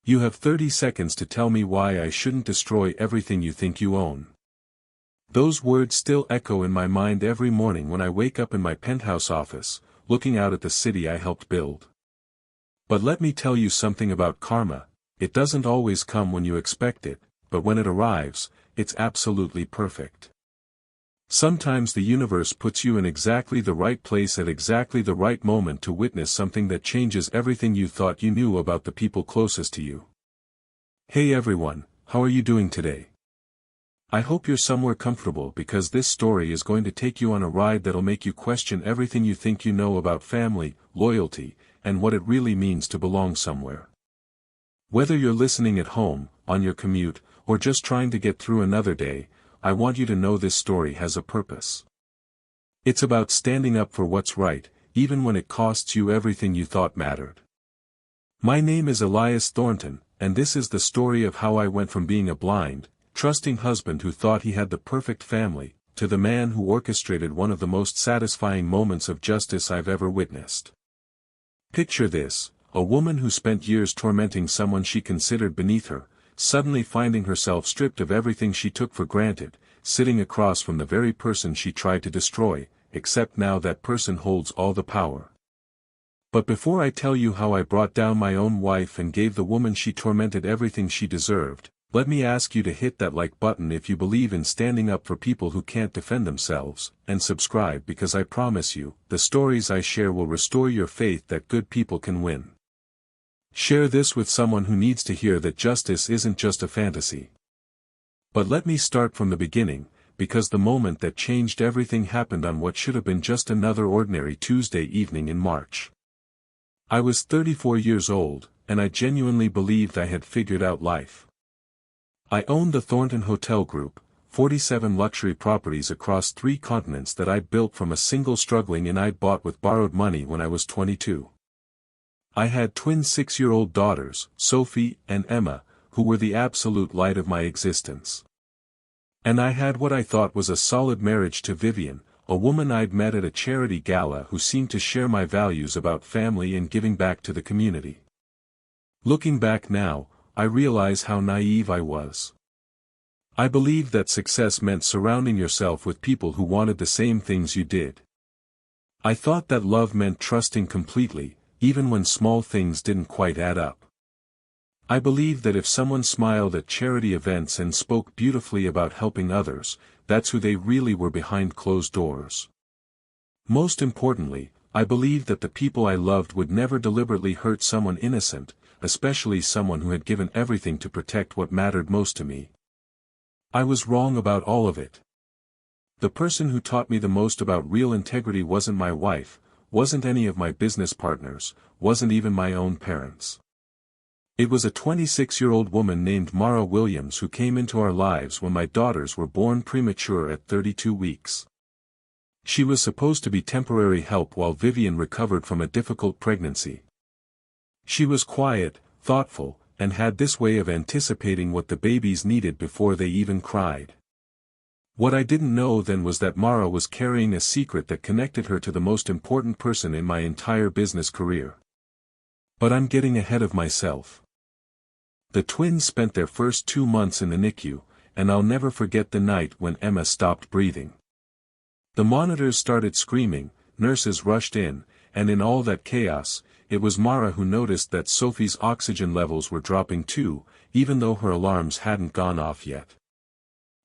You have 30 seconds to tell me why I shouldn't destroy everything you think you own. Those words still echo in my mind every morning when I wake up in my penthouse office, looking out at the city I helped build. But let me tell you something about karma. It doesn't always come when you expect it, but when it arrives, it's absolutely perfect. Sometimes the universe puts you in exactly the right place at exactly the right moment to witness something that changes everything you thought you knew about the people closest to you. Hey everyone, how are you doing today? I hope you're somewhere comfortable because this story is going to take you on a ride that'll make you question everything you think you know about family, loyalty, and what it really means to belong somewhere. Whether you're listening at home, on your commute, or just trying to get through another day, I want you to know this story has a purpose. It's about standing up for what's right, even when it costs you everything you thought mattered. My name is Elias Thornton, and this is the story of how I went from being a blind, trusting husband who thought he had the perfect family, to the man who orchestrated one of the most satisfying moments of justice I've ever witnessed. Picture this, a woman who spent years tormenting someone she considered beneath her, suddenly finding herself stripped of everything she took for granted, sitting across from the very person she tried to destroy, except now that person holds all the power. But before I tell you how I brought down my own wife and gave the woman she tormented everything she deserved, let me ask you to hit that like button if you believe in standing up for people who can't defend themselves, and subscribe because I promise you, the stories I share will restore your faith that good people can win. Share this with someone who needs to hear that justice isn't just a fantasy. But let me start from the beginning, because the moment that changed everything happened on what should have been just another ordinary Tuesday evening in March. I was 34 years old, and I genuinely believed I had figured out life. I owned the Thornton Hotel Group, 47 luxury properties across 3 continents that I'd built from a single struggling inn I'd bought with borrowed money when I was 22. I had twin 6-year-old daughters, Sophie and Emma, who were the absolute light of my existence. And I had what I thought was a solid marriage to Vivian, a woman I'd met at a charity gala who seemed to share my values about family and giving back to the community. Looking back now, I realize how naive I was. I believed that success meant surrounding yourself with people who wanted the same things you did. I thought that love meant trusting completely, even when small things didn't quite add up. I believed that if someone smiled at charity events and spoke beautifully about helping others, that's who they really were behind closed doors. Most importantly, I believed that the people I loved would never deliberately hurt someone innocent, especially someone who had given everything to protect what mattered most to me. I was wrong about all of it. The person who taught me the most about real integrity wasn't my wife, wasn't any of my business partners, wasn't even my own parents. It was a 26-year-old woman named Mara Williams who came into our lives when my daughters were born premature at 32 weeks. She was supposed to be temporary help while Vivian recovered from a difficult pregnancy. She was quiet, thoughtful, and had this way of anticipating what the babies needed before they even cried. What I didn't know then was that Mara was carrying a secret that connected her to the most important person in my entire business career. But I'm getting ahead of myself. The twins spent their first 2 months in the NICU, and I'll never forget the night when Emma stopped breathing. The monitors started screaming, nurses rushed in, and in all that chaos, it was Mara who noticed that Sophie's oxygen levels were dropping too, even though her alarms hadn't gone off yet.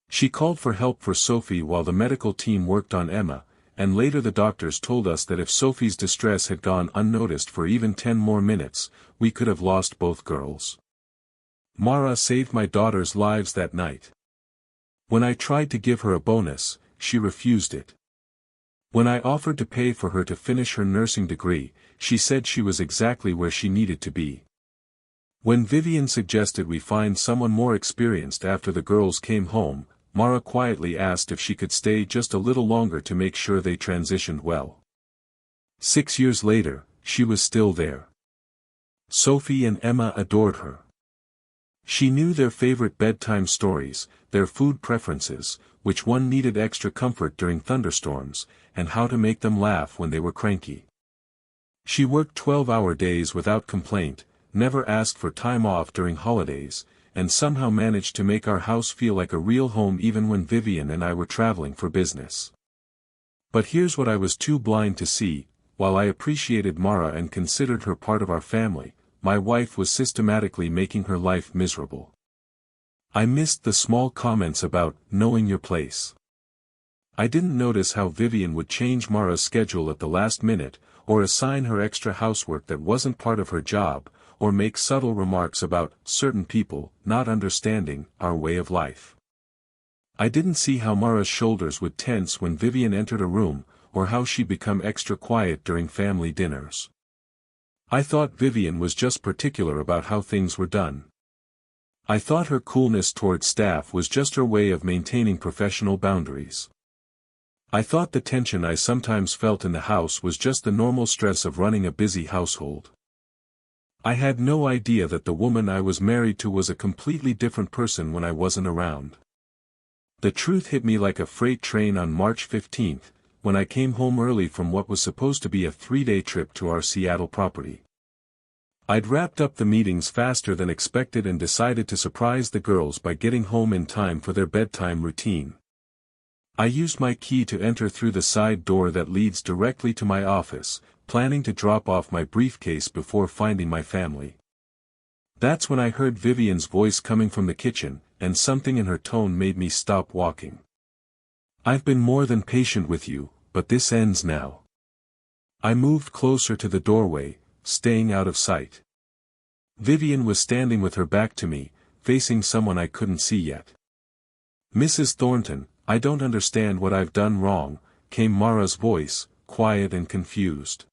She called for help for Sophie while the medical team worked on Emma, and later the doctors told us that if Sophie's distress had gone unnoticed for even 10 more minutes, we could have lost both girls. Mara saved my daughters' lives that night. When I tried to give her a bonus, she refused it. When I offered to pay for her to finish her nursing degree, she said she was exactly where she needed to be. When Vivian suggested we find someone more experienced after the girls came home, Mara quietly asked if she could stay just a little longer to make sure they transitioned well. 6 years later, she was still there. Sophie and Emma adored her. She knew their favorite bedtime stories, their food preferences, which one needed extra comfort during thunderstorms, and how to make them laugh when they were cranky. She worked 12-hour days without complaint, never asked for time off during holidays, and somehow managed to make our house feel like a real home even when Vivian and I were traveling for business. But here's what I was too blind to see: while I appreciated Mara and considered her part of our family, my wife was systematically making her life miserable. I missed the small comments about knowing your place. I didn't notice how Vivian would change Mara's schedule at the last minute, or assign her extra housework that wasn't part of her job, or make subtle remarks about certain people not understanding our way of life. I didn't see how Mara's shoulders would tense when Vivian entered a room, or how she'd become extra quiet during family dinners. I thought Vivian was just particular about how things were done. I thought her coolness toward staff was just her way of maintaining professional boundaries. I thought the tension I sometimes felt in the house was just the normal stress of running a busy household. I had no idea that the woman I was married to was a completely different person when I wasn't around. The truth hit me like a freight train on March 15th, when I came home early from what was supposed to be a 3-day trip to our Seattle property. I'd wrapped up the meetings faster than expected and decided to surprise the girls by getting home in time for their bedtime routine. I used my key to enter through the side door that leads directly to my office, planning to drop off my briefcase before finding my family. That's when I heard Vivian's voice coming from the kitchen, and something in her tone made me stop walking. "I've been more than patient with you, but this ends now." I moved closer to the doorway, staying out of sight. Vivian was standing with her back to me, facing someone I couldn't see yet. "Mrs. Thornton, I don't understand what I've done wrong," came Mara's voice, quiet and confused.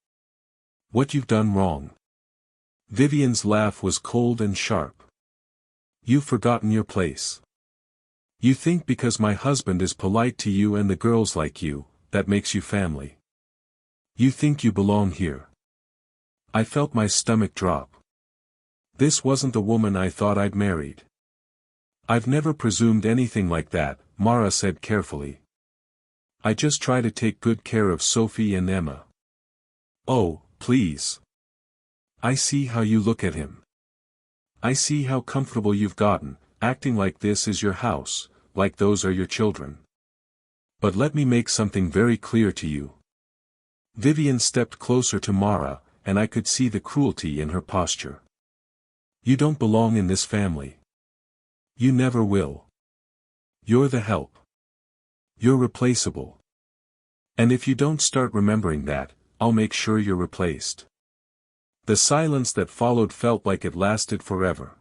"What you've done wrong?" Vivian's laugh was cold and sharp. "You've forgotten your place. You think because my husband is polite to you and the girls like you, that makes you family. You think you belong here." I felt my stomach drop. This wasn't the woman I thought I'd married. "I've never presumed anything like that," Mara said carefully. "I just try to take good care of Sophie and Emma." "Oh, please. I see how you look at him. I see how comfortable you've gotten, acting like this is your house, like those are your children. But let me make something very clear to you." Vivian stepped closer to Mara, and I could see the cruelty in her posture. "You don't belong in this family. You never will. You're the help. You're replaceable. And if you don't start remembering that, I'll make sure you're replaced." The silence that followed felt like it lasted forever.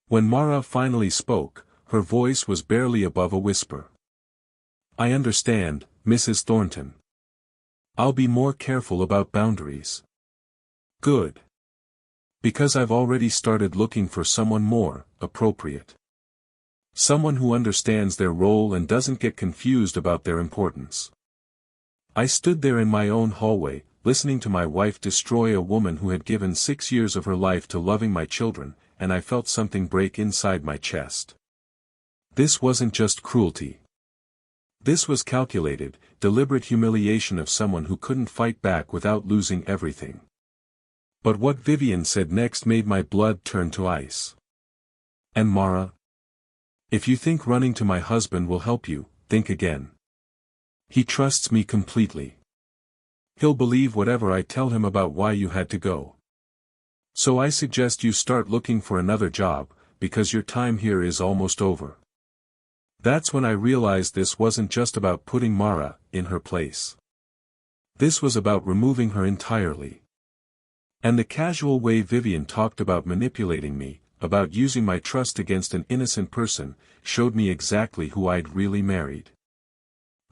When Mara finally spoke, her voice was barely above a whisper. "I understand, Mrs. Thornton. I'll be more careful about boundaries." "Good. Because I've already started looking for someone more appropriate. Someone who understands their role and doesn't get confused about their importance." I stood there in my own hallway, listening to my wife destroy a woman who had given 6 years of her life to loving my children, and I felt something break inside my chest. This wasn't just cruelty. This was calculated, deliberate humiliation of someone who couldn't fight back without losing everything. But what Vivian said next made my blood turn to ice. "And Mara? If you think running to my husband will help you, think again. He trusts me completely. He'll believe whatever I tell him about why you had to go. So I suggest you start looking for another job, because your time here is almost over." That's when I realized this wasn't just about putting Mara in her place. This was about removing her entirely. And the casual way Vivian talked about manipulating me, about using my trust against an innocent person, showed me exactly who I'd really married.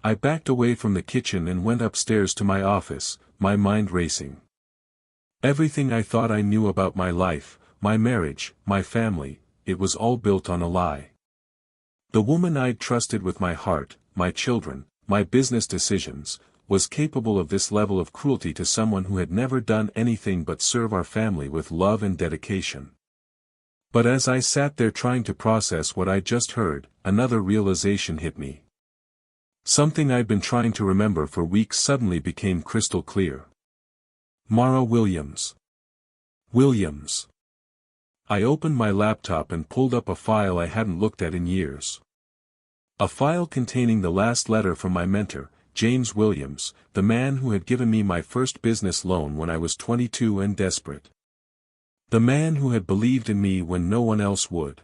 I backed away from the kitchen and went upstairs to my office, my mind racing. Everything I thought I knew about my life, my marriage, my family, it was all built on a lie. The woman I'd trusted with my heart, my children, my business decisions, was capable of this level of cruelty to someone who had never done anything but serve our family with love and dedication. But as I sat there trying to process what I'd just heard, another realization hit me. Something I'd been trying to remember for weeks suddenly became crystal clear. Mara Williams. Williams. I opened my laptop and pulled up a file I hadn't looked at in years. A file containing the last letter from my mentor, James Williams, the man who had given me my first business loan when I was 22 and desperate. The man who had believed in me when no one else would.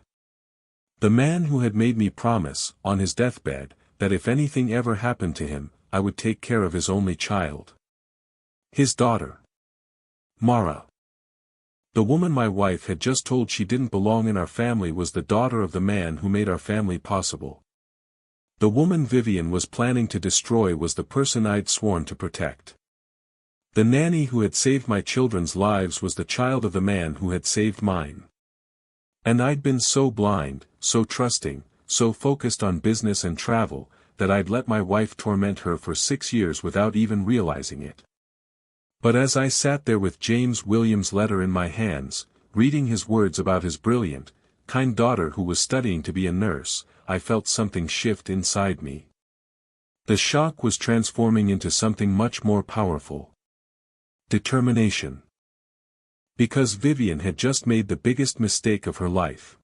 The man who had made me promise, on his deathbed, that if anything ever happened to him, I would take care of his only child. His daughter. Mara. The woman my wife had just told she didn't belong in our family was the daughter of the man who made our family possible. The woman Vivian was planning to destroy was the person I'd sworn to protect. The nanny who had saved my children's lives was the child of the man who had saved mine. And I'd been so blind, so trusting, so focused on business and travel, that I'd let my wife torment her for 6 years without even realizing it. But as I sat there with James Williams' letter in my hands, reading his words about his brilliant, kind daughter who was studying to be a nurse, I felt something shift inside me. The shock was transforming into something much more powerful. Determination. Because Vivian had just made the biggest mistake of her life.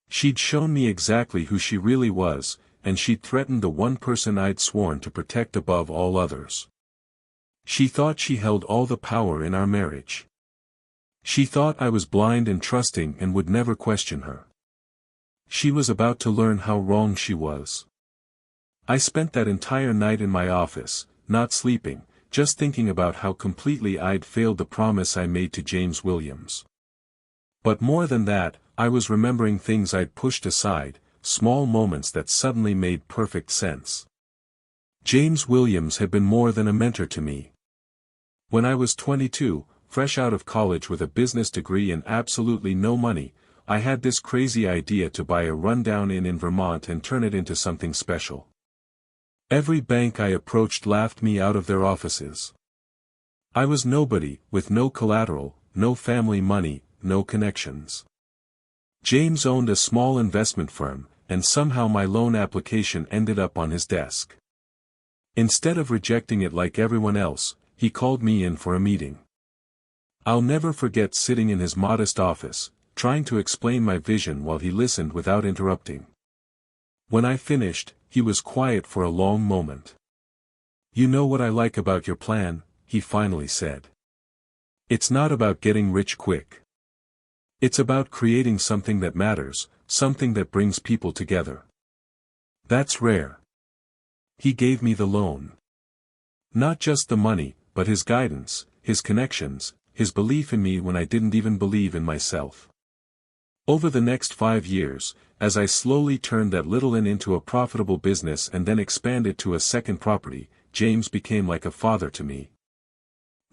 She'd shown me exactly who she really was, and she'd threatened the one person I'd sworn to protect above all others. She thought she held all the power in our marriage. She thought I was blind and trusting and would never question her. She was about to learn how wrong she was. I spent that entire night in my office, not sleeping, just thinking about how completely I'd failed the promise I made to James Williams. But more than that, I was remembering things I'd pushed aside, small moments that suddenly made perfect sense. James Williams had been more than a mentor to me. When I was 22, fresh out of college with a business degree and absolutely no money, I had this crazy idea to buy a rundown inn in Vermont and turn it into something special. Every bank I approached laughed me out of their offices. I was nobody, with no collateral, no family money, no connections. James owned a small investment firm, and somehow my loan application ended up on his desk. Instead of rejecting it like everyone else, he called me in for a meeting. I'll never forget sitting in his modest office, trying to explain my vision while he listened without interrupting. When I finished, he was quiet for a long moment. "You know what I like about your plan," he finally said. "It's not about getting rich quick. It's about creating something that matters, something that brings people together. That's rare." He gave me the loan. Not just the money, but his guidance, his connections, his belief in me when I didn't even believe in myself. Over the next 5 years, as I slowly turned that little inn into a profitable business and then expanded to a second property, James became like a father to me.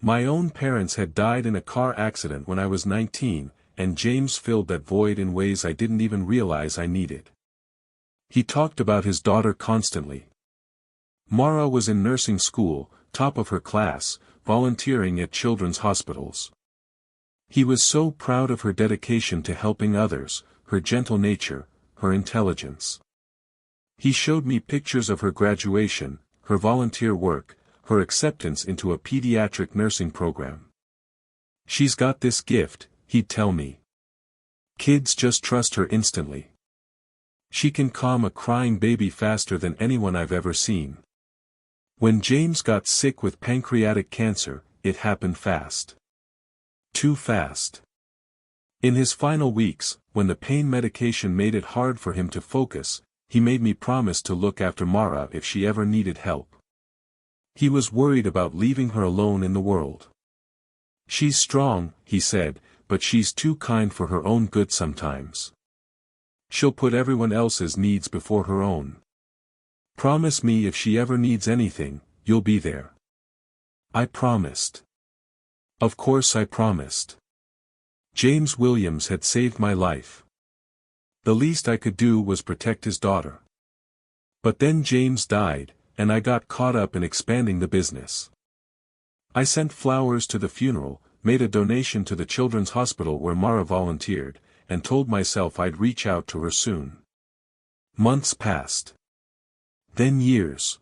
My own parents had died in a car accident when I was 19, and James filled that void in ways I didn't even realize I needed. He talked about his daughter constantly. Mara was in nursing school, top of her class, volunteering at children's hospitals. He was so proud of her dedication to helping others, her gentle nature, her intelligence. He showed me pictures of her graduation, her volunteer work, her acceptance into a pediatric nursing program. "She's got this gift," he'd tell me. "Kids just trust her instantly. She can calm a crying baby faster than anyone I've ever seen." When James got sick with pancreatic cancer, it happened fast. Too fast. In his final weeks, when the pain medication made it hard for him to focus, he made me promise to look after Mara if she ever needed help. He was worried about leaving her alone in the world. "She's strong," he said, "but she's too kind for her own good sometimes. She'll put everyone else's needs before her own. Promise me if she ever needs anything, you'll be there." I promised. Of course I promised. James Williams had saved my life. The least I could do was protect his daughter. But then James died, and I got caught up in expanding the business. I sent flowers to the funeral, made a donation to the children's hospital where Mara volunteered, and told myself I'd reach out to her soon. Months passed. Then years.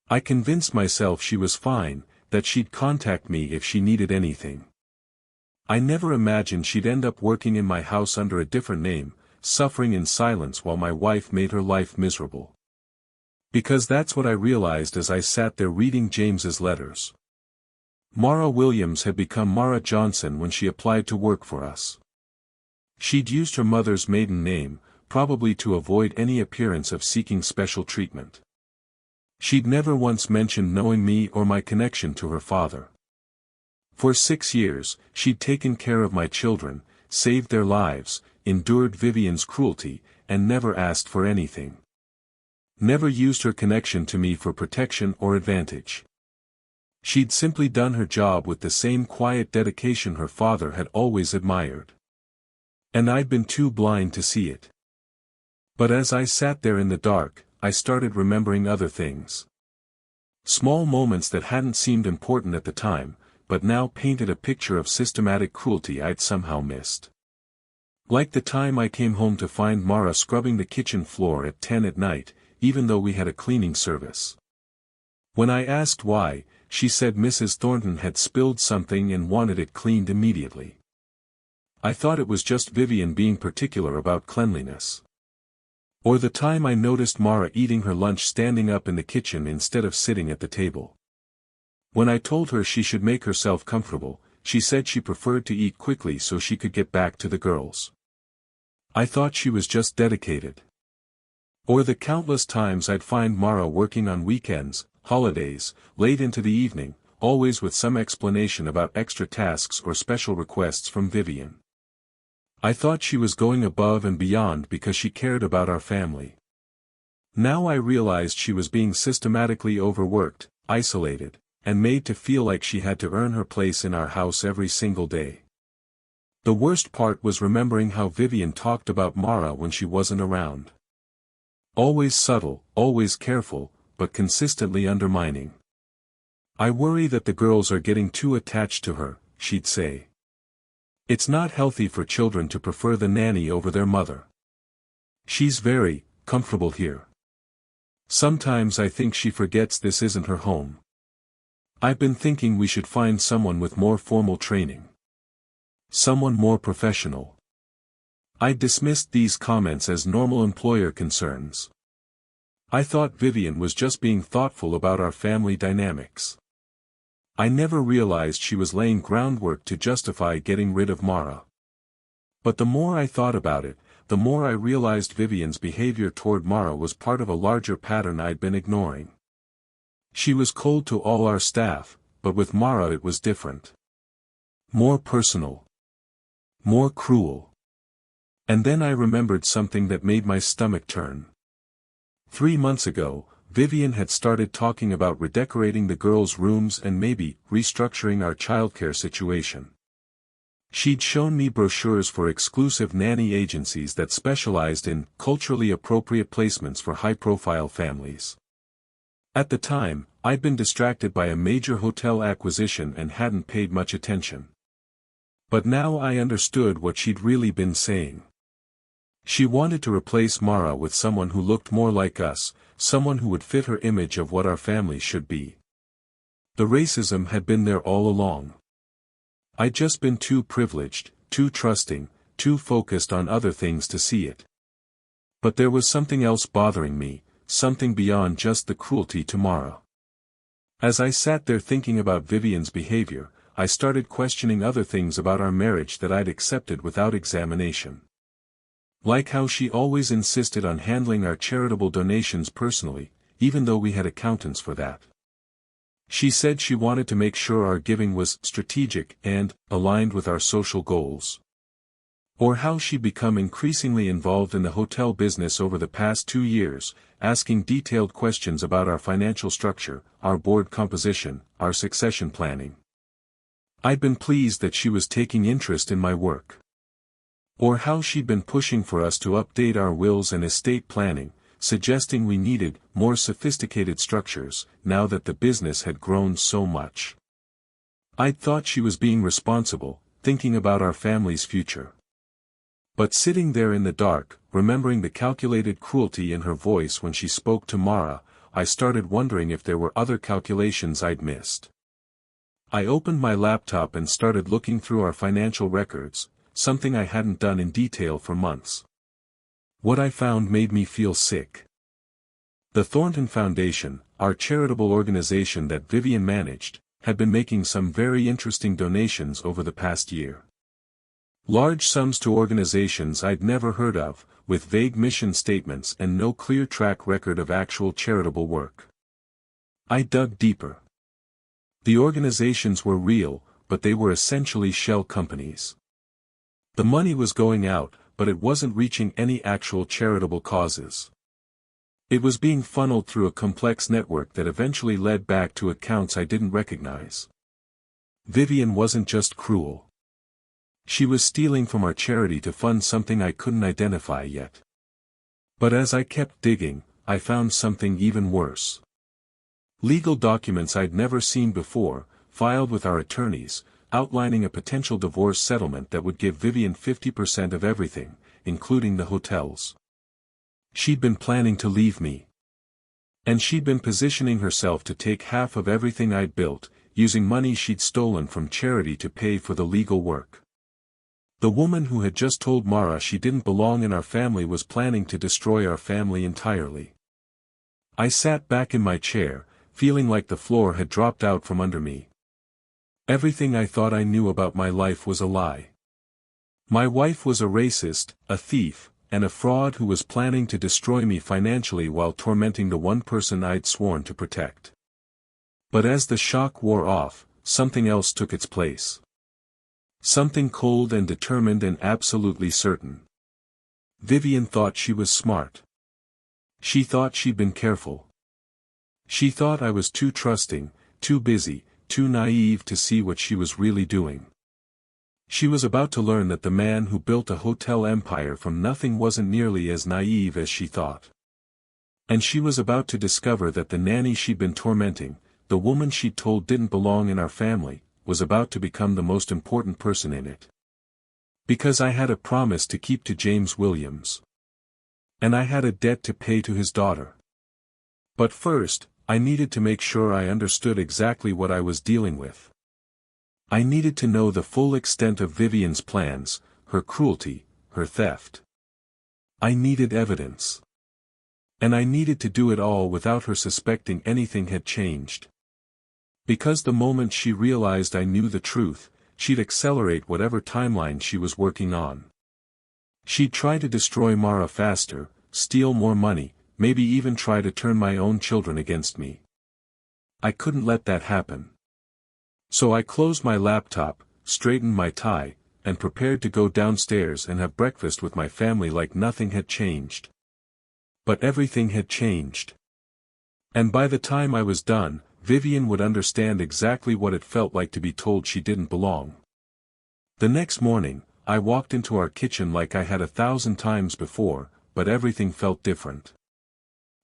I convinced myself she was fine, that she'd contact me if she needed anything. I never imagined she'd end up working in my house under a different name, suffering in silence while my wife made her life miserable. Because that's what I realized as I sat there reading James's letters. Mara Williams had become Mara Johnson when she applied to work for us. She'd used her mother's maiden name, probably to avoid any appearance of seeking special treatment. She'd never once mentioned knowing me or my connection to her father. For 6 years, she'd taken care of my children, saved their lives, endured Vivian's cruelty, and never asked for anything. Never used her connection to me for protection or advantage. She'd simply done her job with the same quiet dedication her father had always admired. And I'd been too blind to see it. But as I sat there in the dark, I started remembering other things. Small moments that hadn't seemed important at the time, but now painted a picture of systematic cruelty I'd somehow missed. Like the time I came home to find Mara scrubbing the kitchen floor at 10 at night, even though we had a cleaning service. When I asked why, she said Mrs. Thornton had spilled something and wanted it cleaned immediately. I thought it was just Vivian being particular about cleanliness. Or the time I noticed Mara eating her lunch standing up in the kitchen instead of sitting at the table. When I told her she should make herself comfortable, she said she preferred to eat quickly so she could get back to the girls. I thought she was just dedicated. Or the countless times I'd find Mara working on weekends, holidays, late into the evening, always with some explanation about extra tasks or special requests from Vivian. I thought she was going above and beyond because she cared about our family. Now I realized she was being systematically overworked, isolated, and made to feel like she had to earn her place in our house every single day. The worst part was remembering how Vivian talked about Mara when she wasn't around. Always subtle, always careful, but consistently undermining. "I worry that the girls are getting too attached to her," she'd say. "It's not healthy for children to prefer the nanny over their mother. She's very comfortable here. Sometimes I think she forgets this isn't her home. I've been thinking we should find someone with more formal training. Someone more professional." I dismissed these comments as normal employer concerns. I thought Vivian was just being thoughtful about our family dynamics. I never realized she was laying groundwork to justify getting rid of Mara. But the more I thought about it, the more I realized Vivian's behavior toward Mara was part of a larger pattern I'd been ignoring. She was cold to all our staff, but with Mara it was different. More personal. More cruel. And then I remembered something that made my stomach turn. 3 months ago, Vivian had started talking about redecorating the girls' rooms and maybe restructuring our childcare situation. She'd shown me brochures for exclusive nanny agencies that specialized in culturally appropriate placements for high-profile families. At the time, I'd been distracted by a major hotel acquisition and hadn't paid much attention. But now I understood what she'd really been saying. She wanted to replace Mara with someone who looked more like us, someone who would fit her image of what our family should be. The racism had been there all along. I'd just been too privileged, too trusting, too focused on other things to see it. But there was something else bothering me, something beyond just the cruelty to Mara. As I sat there thinking about Vivian's behavior, I started questioning other things about our marriage that I'd accepted without examination. Like how she always insisted on handling our charitable donations personally, even though we had accountants for that. She said she wanted to make sure our giving was strategic and aligned with our social goals. Or how she'd become increasingly involved in the hotel business over the past 2 years, asking detailed questions about our financial structure, our board composition, our succession planning. I'd been pleased that she was taking interest in my work. Or how she'd been pushing for us to update our wills and estate planning, suggesting we needed more sophisticated structures, now that the business had grown so much. I'd thought she was being responsible, thinking about our family's future. But sitting there in the dark, remembering the calculated cruelty in her voice when she spoke to Mara, I started wondering if there were other calculations I'd missed. I opened my laptop and started looking through our financial records, something I hadn't done in detail for months. What I found made me feel sick. The Thornton Foundation, our charitable organization that Vivian managed, had been making some very interesting donations over the past year. Large sums to organizations I'd never heard of, with vague mission statements and no clear track record of actual charitable work. I dug deeper. The organizations were real, but they were essentially shell companies. The money was going out, but it wasn't reaching any actual charitable causes. It was being funneled through a complex network that eventually led back to accounts I didn't recognize. Vivian wasn't just cruel. She was stealing from our charity to fund something I couldn't identify yet. But as I kept digging, I found something even worse. Legal documents I'd never seen before, filed with our attorneys, outlining a potential divorce settlement that would give Vivian 50% of everything, including the hotels. She'd been planning to leave me. And she'd been positioning herself to take half of everything I'd built, using money she'd stolen from charity to pay for the legal work. The woman who had just told Mara she didn't belong in our family was planning to destroy our family entirely. I sat back in my chair, feeling like the floor had dropped out from under me. Everything I thought I knew about my life was a lie. My wife was a racist, a thief, and a fraud who was planning to destroy me financially while tormenting the one person I'd sworn to protect. But as the shock wore off, something else took its place. Something cold and determined and absolutely certain. Vivian thought she was smart. She thought she'd been careful. She thought I was too trusting, too busy, too naive to see what she was really doing. She was about to learn that the man who built a hotel empire from nothing wasn't nearly as naive as she thought. And she was about to discover that the nanny she'd been tormenting, the woman she'd told didn't belong in our family, was about to become the most important person in it. Because I had a promise to keep to James Williams. And I had a debt to pay to his daughter. But first, I needed to make sure I understood exactly what I was dealing with. I needed to know the full extent of Vivian's plans, her cruelty, her theft. I needed evidence. And I needed to do it all without her suspecting anything had changed. Because the moment she realized I knew the truth, she'd accelerate whatever timeline she was working on. She'd try to destroy Mara faster, steal more money, maybe even try to turn my own children against me. I couldn't let that happen. So I closed my laptop, straightened my tie, and prepared to go downstairs and have breakfast with my family like nothing had changed. But everything had changed. And by the time I was done, Vivian would understand exactly what it felt like to be told she didn't belong. The next morning, I walked into our kitchen like I had 1,000 times before, but everything felt different.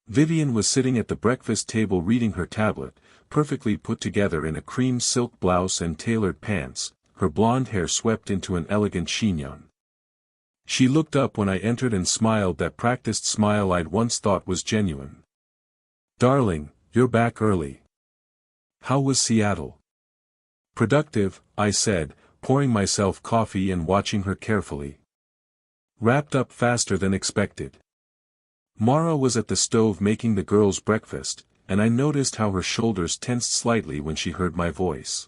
Vivian was sitting at the breakfast table reading her tablet, perfectly put together in a cream silk blouse and tailored pants, her blonde hair swept into an elegant chignon. She looked up when I entered and smiled that practiced smile I'd once thought was genuine. "Darling, you're back early. How was Seattle?" "Productive," I said, pouring myself coffee and watching her carefully. "Wrapped up faster than expected." Mara was at the stove making the girls' breakfast, and I noticed how her shoulders tensed slightly when she heard my voice.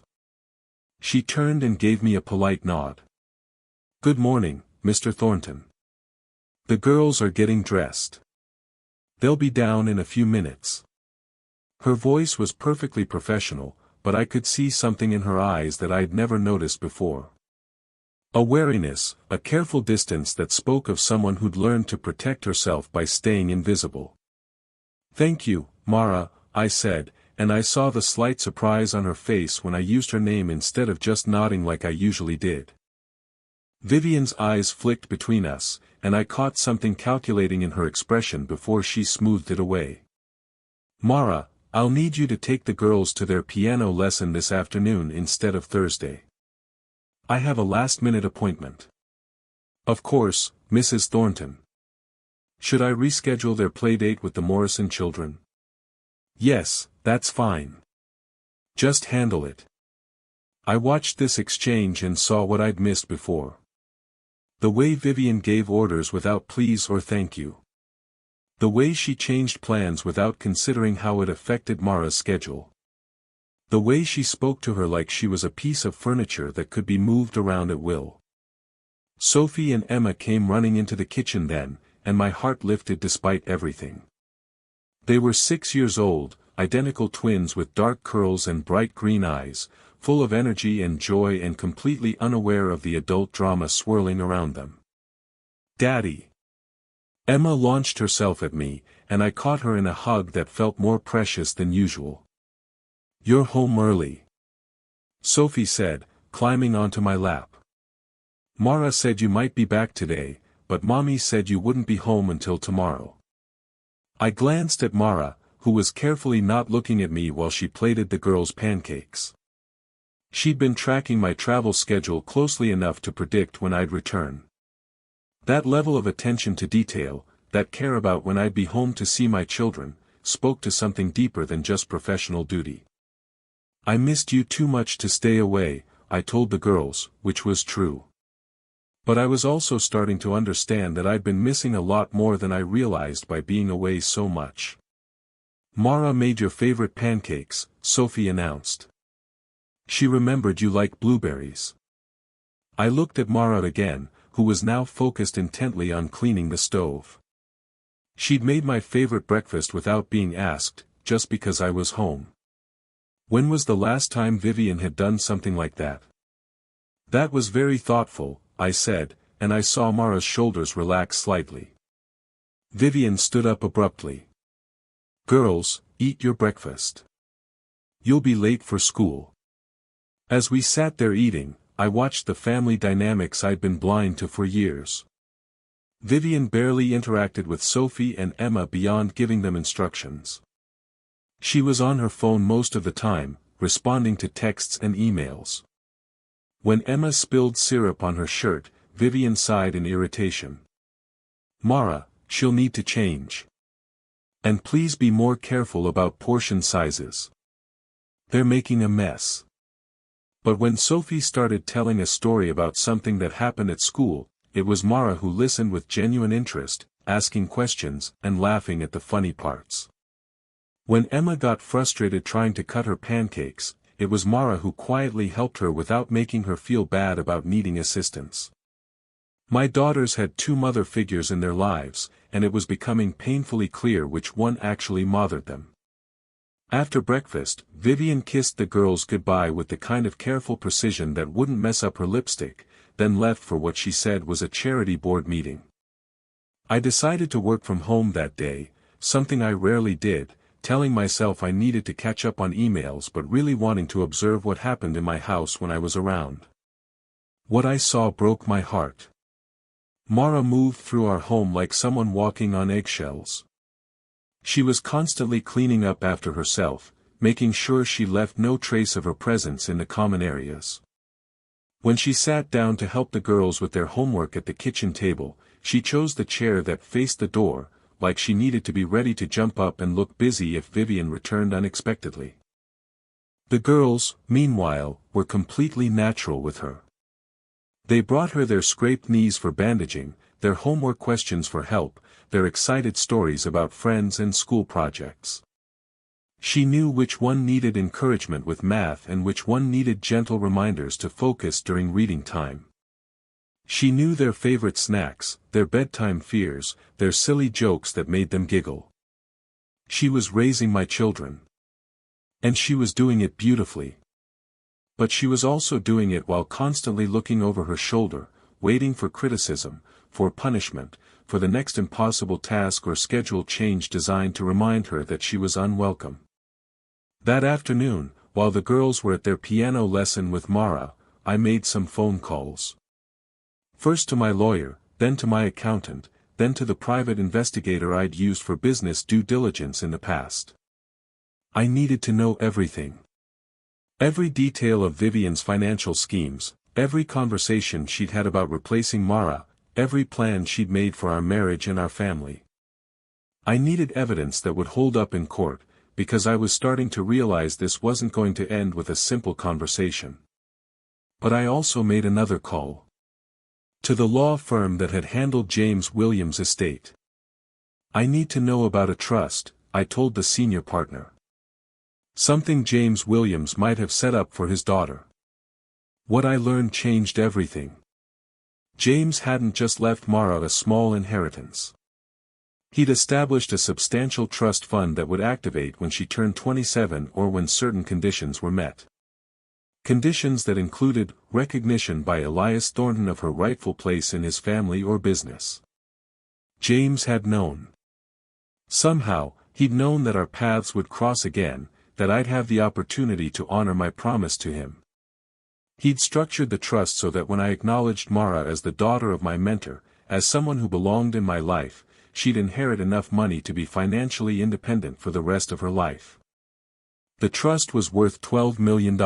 She turned and gave me a polite nod. "Good morning, Mr. Thornton. The girls are getting dressed. They'll be down in a few minutes." Her voice was perfectly professional, but I could see something in her eyes that I'd never noticed before. A wariness, a careful distance that spoke of someone who'd learned to protect herself by staying invisible. "Thank you, Mara," I said, and I saw the slight surprise on her face when I used her name instead of just nodding like I usually did. Vivian's eyes flicked between us, and I caught something calculating in her expression before she smoothed it away. "Mara, I'll need you to take the girls to their piano lesson this afternoon instead of Thursday. I have a last-minute appointment." "Of course, Mrs. Thornton. Should I reschedule their playdate with the Morrison children?" "Yes, that's fine. Just handle it." I watched this exchange and saw what I'd missed before. The way Vivian gave orders without please or thank you. The way she changed plans without considering how it affected Mara's schedule. The way she spoke to her like she was a piece of furniture that could be moved around at will. Sophie and Emma came running into the kitchen then, and my heart lifted despite everything. They were 6 years old, identical twins with dark curls and bright green eyes, full of energy and joy and completely unaware of the adult drama swirling around them. "Daddy!" Emma launched herself at me, and I caught her in a hug that felt more precious than usual. "You're home early," Sophie said, climbing onto my lap. "Mara said you might be back today, but Mommy said you wouldn't be home until tomorrow." I glanced at Mara, who was carefully not looking at me while she plated the girls' pancakes. She'd been tracking my travel schedule closely enough to predict when I'd return. That level of attention to detail, that care about when I'd be home to see my children, spoke to something deeper than just professional duty. "I missed you too much to stay away," I told the girls, which was true. But I was also starting to understand that I'd been missing a lot more than I realized by being away so much. "Mara made your favorite pancakes," Sophie announced. "She remembered you like blueberries." I looked at Mara again, who was now focused intently on cleaning the stove. She'd made my favorite breakfast without being asked, just because I was home. When was the last time Vivian had done something like that? "That was very thoughtful," I said, and I saw Mara's shoulders relax slightly. Vivian stood up abruptly. "Girls, eat your breakfast. You'll be late for school." As we sat there eating, I watched the family dynamics I'd been blind to for years. Vivian barely interacted with Sophie and Emma beyond giving them instructions. She was on her phone most of the time, responding to texts and emails. When Emma spilled syrup on her shirt, Vivian sighed in irritation. "Mara, she'll need to change. And please be more careful about portion sizes. They're making a mess." But when Sophie started telling a story about something that happened at school, it was Mara who listened with genuine interest, asking questions and laughing at the funny parts. When Emma got frustrated trying to cut her pancakes, it was Mara who quietly helped her without making her feel bad about needing assistance. My daughters had two mother figures in their lives, and it was becoming painfully clear which one actually mothered them. After breakfast, Vivian kissed the girls goodbye with the kind of careful precision that wouldn't mess up her lipstick, then left for what she said was a charity board meeting. I decided to work from home that day, something I rarely did, telling myself I needed to catch up on emails but really wanting to observe what happened in my house when I was around. What I saw broke my heart. Mara moved through our home like someone walking on eggshells. She was constantly cleaning up after herself, making sure she left no trace of her presence in the common areas. When she sat down to help the girls with their homework at the kitchen table, she chose the chair that faced the door, like she needed to be ready to jump up and look busy if Vivian returned unexpectedly. The girls, meanwhile, were completely natural with her. They brought her their scraped knees for bandaging, their homework questions for help, their excited stories about friends and school projects. She knew which one needed encouragement with math and which one needed gentle reminders to focus during reading time. She knew their favorite snacks, their bedtime fears, their silly jokes that made them giggle. She was raising my children. And she was doing it beautifully. But she was also doing it while constantly looking over her shoulder, waiting for criticism, for punishment, for the next impossible task or schedule change designed to remind her that she was unwelcome. That afternoon, while the girls were at their piano lesson with Mara, I made some phone calls. First to my lawyer, then to my accountant, then to the private investigator I'd used for business due diligence in the past. I needed to know everything. Every detail of Vivian's financial schemes, every conversation she'd had about replacing Mara, every plan she'd made for our marriage and our family. I needed evidence that would hold up in court, because I was starting to realize this wasn't going to end with a simple conversation. But I also made another call. To the law firm that had handled James Williams' estate. I need to know about a trust, I told the senior partner. Something James Williams might have set up for his daughter. What I learned changed everything. James hadn't just left Mara a small inheritance. He'd established a substantial trust fund that would activate when she turned 27 or when certain conditions were met. Conditions that included recognition by Elias Thornton of her rightful place in his family or business. James had known. Somehow, he'd known that our paths would cross again, that I'd have the opportunity to honor my promise to him. He'd structured the trust so that when I acknowledged Mara as the daughter of my mentor, as someone who belonged in my life, she'd inherit enough money to be financially independent for the rest of her life. The trust was worth $12 million.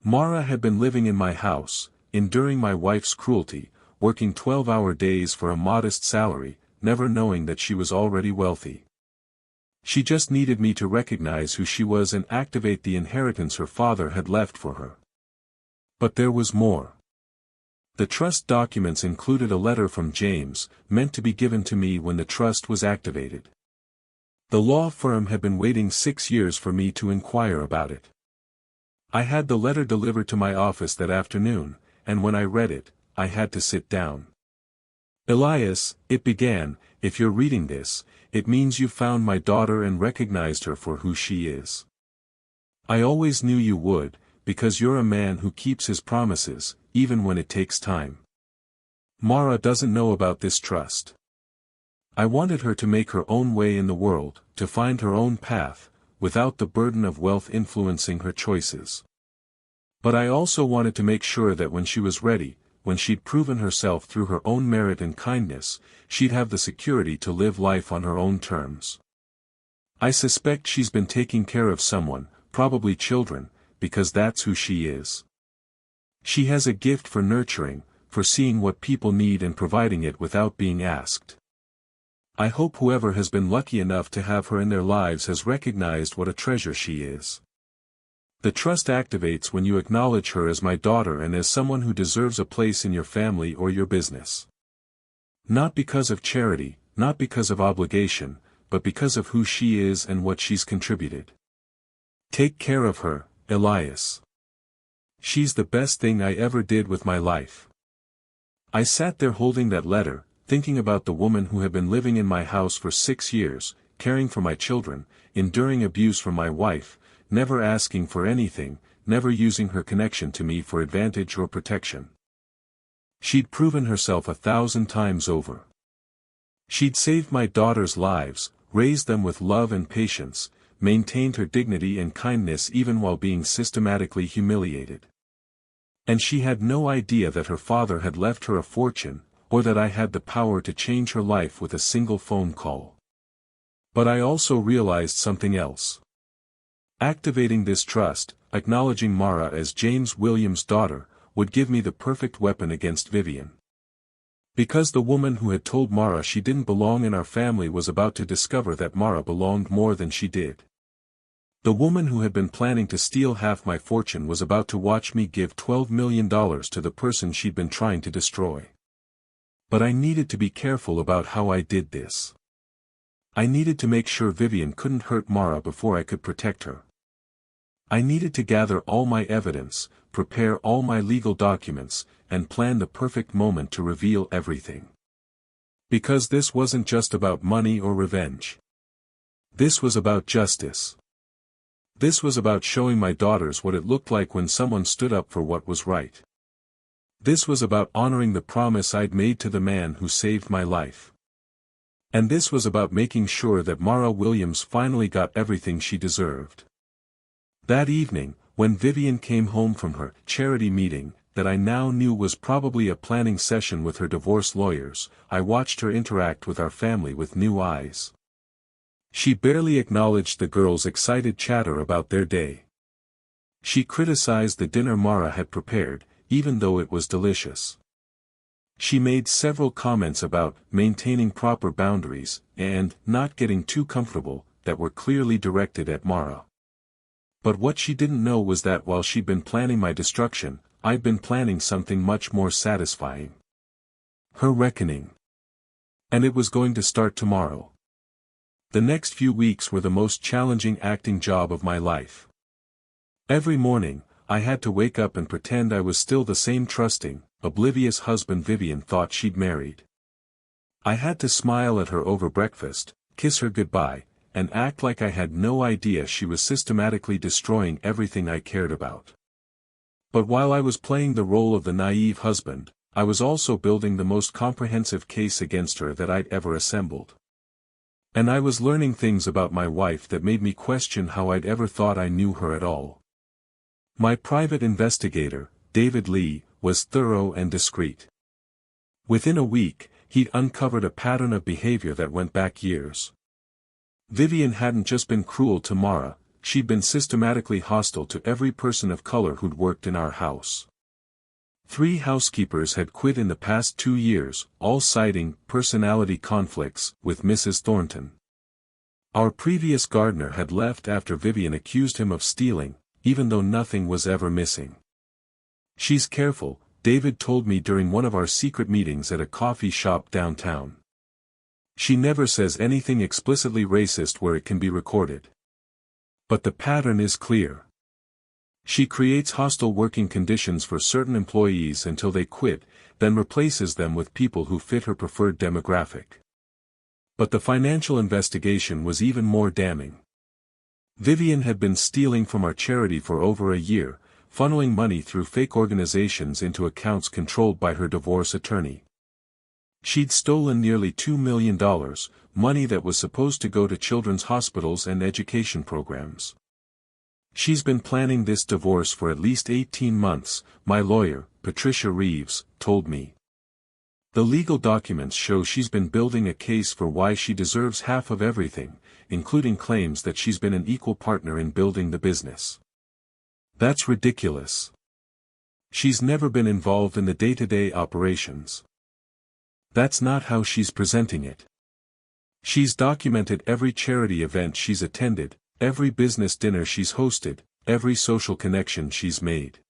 Mara had been living in my house, enduring my wife's cruelty, working 12-hour days for a modest salary, never knowing that she was already wealthy. She just needed me to recognize who she was and activate the inheritance her father had left for her. But there was more. The trust documents included a letter from James, meant to be given to me when the trust was activated. The law firm had been waiting 6 years for me to inquire about it. I had the letter delivered to my office that afternoon, and when I read it, I had to sit down. Elias, it began, if you're reading this, it means you found my daughter and recognized her for who she is. I always knew you would, because you're a man who keeps his promises, even when it takes time. Mara doesn't know about this trust. I wanted her to make her own way in the world, to find her own path, without the burden of wealth influencing her choices. But I also wanted to make sure that when she was ready, when she'd proven herself through her own merit and kindness, she'd have the security to live life on her own terms. I suspect she's been taking care of someone, probably children, because that's who she is. She has a gift for nurturing, for seeing what people need and providing it without being asked. I hope whoever has been lucky enough to have her in their lives has recognized what a treasure she is. The trust activates when you acknowledge her as my daughter and as someone who deserves a place in your family or your business. Not because of charity, not because of obligation, but because of who she is and what she's contributed. Take care of her, Elias. She's the best thing I ever did with my life. I sat there holding that letter, thinking about the woman who had been living in my house for 6 years, caring for my children, enduring abuse from my wife, never asking for anything, never using her connection to me for advantage or protection. She'd proven herself 1,000 times over. She'd saved my daughters' lives, raised them with love and patience, maintained her dignity and kindness even while being systematically humiliated. And she had no idea that her father had left her a fortune, or that I had the power to change her life with a single phone call. But I also realized something else. Activating this trust, acknowledging Mara as James Williams' daughter, would give me the perfect weapon against Vivian. Because the woman who had told Mara she didn't belong in our family was about to discover that Mara belonged more than she did. The woman who had been planning to steal half my fortune was about to watch me give $12 million to the person she'd been trying to destroy. But I needed to be careful about how I did this. I needed to make sure Vivian couldn't hurt Mara before I could protect her. I needed to gather all my evidence, prepare all my legal documents, and plan the perfect moment to reveal everything. Because this wasn't just about money or revenge. This was about justice. This was about showing my daughters what it looked like when someone stood up for what was right. This was about honoring the promise I'd made to the man who saved my life. And this was about making sure that Mara Williams finally got everything she deserved. That evening, when Vivian came home from her charity meeting, that I now knew was probably a planning session with her divorce lawyers, I watched her interact with our family with new eyes. She barely acknowledged the girls' excited chatter about their day. She criticized the dinner Mara had prepared, even though it was delicious. She made several comments about maintaining proper boundaries and not getting too comfortable, that were clearly directed at Mara. But what she didn't know was that while she'd been planning my destruction, I'd been planning something much more satisfying. Her reckoning. And it was going to start tomorrow. The next few weeks were the most challenging acting job of my life. Every morning, I had to wake up and pretend I was still the same trusting, oblivious husband Vivian thought she'd married. I had to smile at her over breakfast, kiss her goodbye, and act like I had no idea she was systematically destroying everything I cared about. But while I was playing the role of the naive husband, I was also building the most comprehensive case against her that I'd ever assembled. And I was learning things about my wife that made me question how I'd ever thought I knew her at all. My private investigator, David Lee, was thorough and discreet. Within a week, he'd uncovered a pattern of behavior that went back years. Vivian hadn't just been cruel to Mara, she'd been systematically hostile to every person of color who'd worked in our house. 3 housekeepers had quit in the past 2 years, all citing personality conflicts with Mrs. Thornton. Our previous gardener had left after Vivian accused him of stealing, even though nothing was ever missing. She's careful, David told me during one of our secret meetings at a coffee shop downtown. She never says anything explicitly racist where it can be recorded. But the pattern is clear. She creates hostile working conditions for certain employees until they quit, then replaces them with people who fit her preferred demographic. But the financial investigation was even more damning. Vivian had been stealing from our charity for over a year, funneling money through fake organizations into accounts controlled by her divorce attorney. She'd stolen nearly $2 million, money that was supposed to go to children's hospitals and education programs. She's been planning this divorce for at least 18 months, my lawyer, Patricia Reeves, told me. The legal documents show she's been building a case for why she deserves half of everything, including claims that she's been an equal partner in building the business. That's ridiculous. She's never been involved in the day-to-day operations. That's not how she's presenting it. She's documented every charity event she's attended, every business dinner she's hosted, every social connection she's made.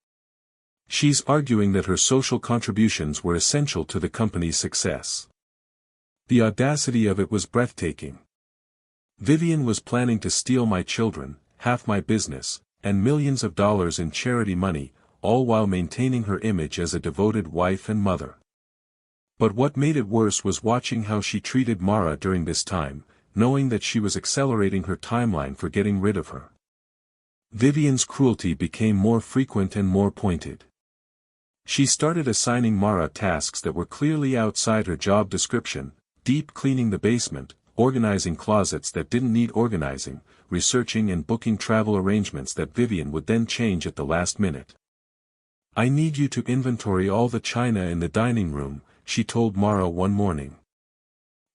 She's arguing that her social contributions were essential to the company's success. The audacity of it was breathtaking. Vivian was planning to steal my children, half my business, and millions of dollars in charity money, all while maintaining her image as a devoted wife and mother. But what made it worse was watching how she treated Mara during this time, knowing that she was accelerating her timeline for getting rid of her. Vivian's cruelty became more frequent and more pointed. She started assigning Mara tasks that were clearly outside her job description: deep cleaning the basement, organizing closets that didn't need organizing, researching and booking travel arrangements that Vivian would then change at the last minute. "I need you to inventory all the china in the dining room," she told Mara one morning.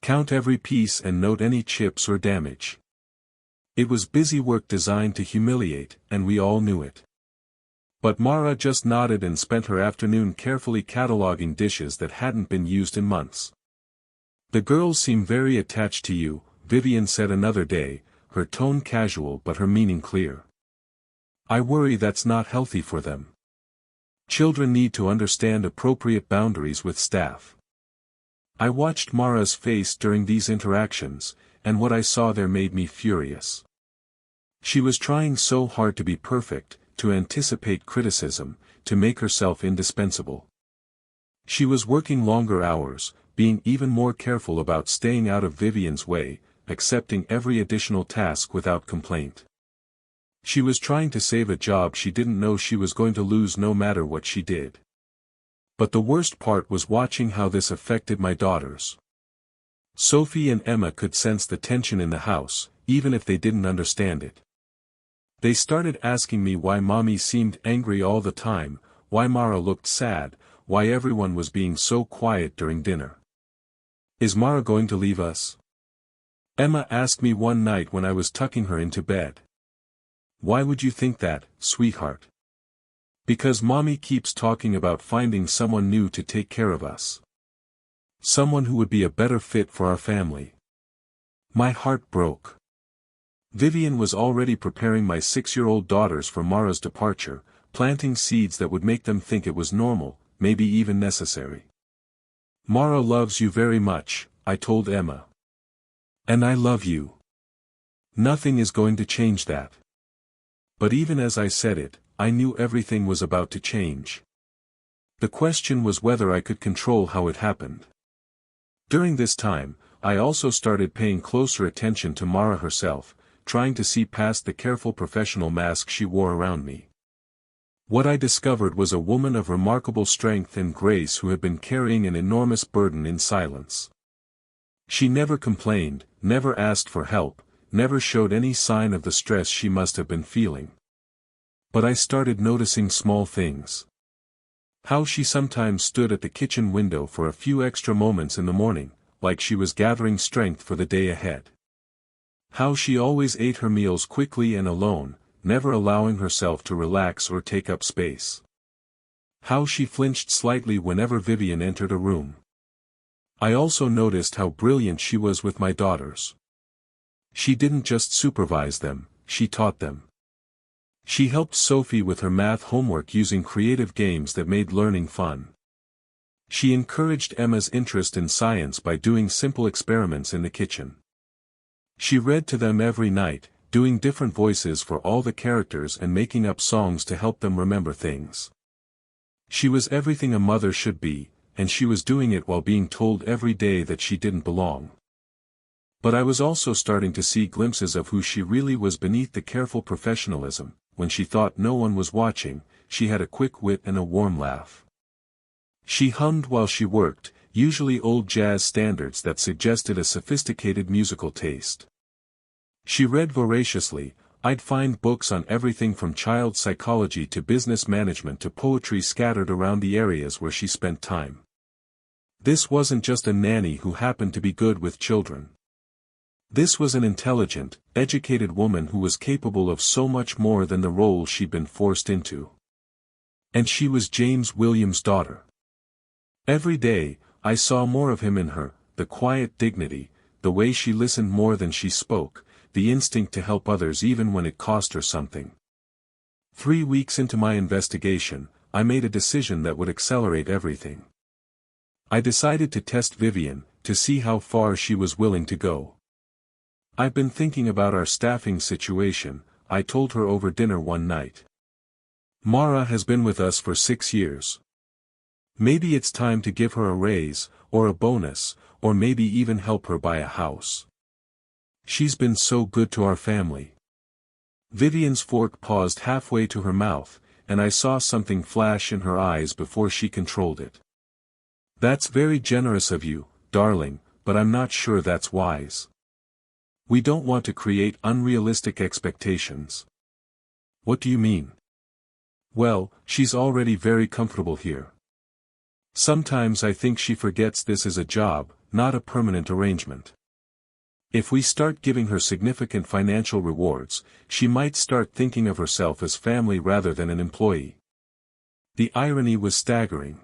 "Count every piece and note any chips or damage." It was busy work designed to humiliate, and we all knew it. But Mara just nodded and spent her afternoon carefully cataloging dishes that hadn't been used in months. "The girls seem very attached to you," Vivian said another day, her tone casual but her meaning clear. "I worry that's not healthy for them. Children need to understand appropriate boundaries with staff." I watched Mara's face during these interactions, and what I saw there made me furious. She was trying so hard to be perfect, to anticipate criticism, to make herself indispensable. She was working longer hours, being even more careful about staying out of Vivian's way, accepting every additional task without complaint. She was trying to save a job she didn't know she was going to lose no matter what she did. But the worst part was watching how this affected my daughters. Sophie and Emma could sense the tension in the house, even if they didn't understand it. They started asking me why Mommy seemed angry all the time, why Mara looked sad, why everyone was being so quiet during dinner. "Is Mara going to leave us?" Emma asked me one night when I was tucking her into bed. "Why would you think that, sweetheart?" "Because Mommy keeps talking about finding someone new to take care of us. Someone who would be a better fit for our family." My heart broke. Vivian was already preparing my 6-year-old daughters for Mara's departure, planting seeds that would make them think it was normal, maybe even necessary. "Mara loves you very much," I told Emma. "And I love you. Nothing is going to change that." But even as I said it, I knew everything was about to change. The question was whether I could control how it happened. During this time, I also started paying closer attention to Mara herself, trying to see past the careful professional mask she wore around me. What I discovered was a woman of remarkable strength and grace who had been carrying an enormous burden in silence. She never complained, never asked for help, never showed any sign of the stress she must have been feeling. But I started noticing small things. How she sometimes stood at the kitchen window for a few extra moments in the morning, like she was gathering strength for the day ahead. How she always ate her meals quickly and alone, never allowing herself to relax or take up space. How she flinched slightly whenever Vivian entered a room. I also noticed how brilliant she was with my daughters. She didn't just supervise them, she taught them. She helped Sophie with her math homework using creative games that made learning fun. She encouraged Emma's interest in science by doing simple experiments in the kitchen. She read to them every night, doing different voices for all the characters and making up songs to help them remember things. She was everything a mother should be, and she was doing it while being told every day that she didn't belong. But I was also starting to see glimpses of who she really was beneath the careful professionalism. When she thought no one was watching, she had a quick wit and a warm laugh. She hummed while she worked, usually old jazz standards that suggested a sophisticated musical taste. She read voraciously. I'd find books on everything from child psychology to business management to poetry scattered around the areas where she spent time. This wasn't just a nanny who happened to be good with children. This was an intelligent, educated woman who was capable of so much more than the role she'd been forced into. And she was James Williams' daughter. Every day, I saw more of him in her, the quiet dignity, the way she listened more than she spoke, the instinct to help others even when it cost her something. 3 weeks into my investigation, I made a decision that would accelerate everything. I decided to test Vivian, to see how far she was willing to go. "I've been thinking about our staffing situation," I told her over dinner one night. "Mara has been with us for 6 years. Maybe it's time to give her a raise, or a bonus, or maybe even help her buy a house. She's been so good to our family." Vivian's fork paused halfway to her mouth, and I saw something flash in her eyes before she controlled it. "That's very generous of you, darling, but I'm not sure that's wise. We don't want to create unrealistic expectations." "What do you mean?" "Well, she's already very comfortable here. Sometimes I think she forgets this is a job, not a permanent arrangement. If we start giving her significant financial rewards, she might start thinking of herself as family rather than an employee." The irony was staggering.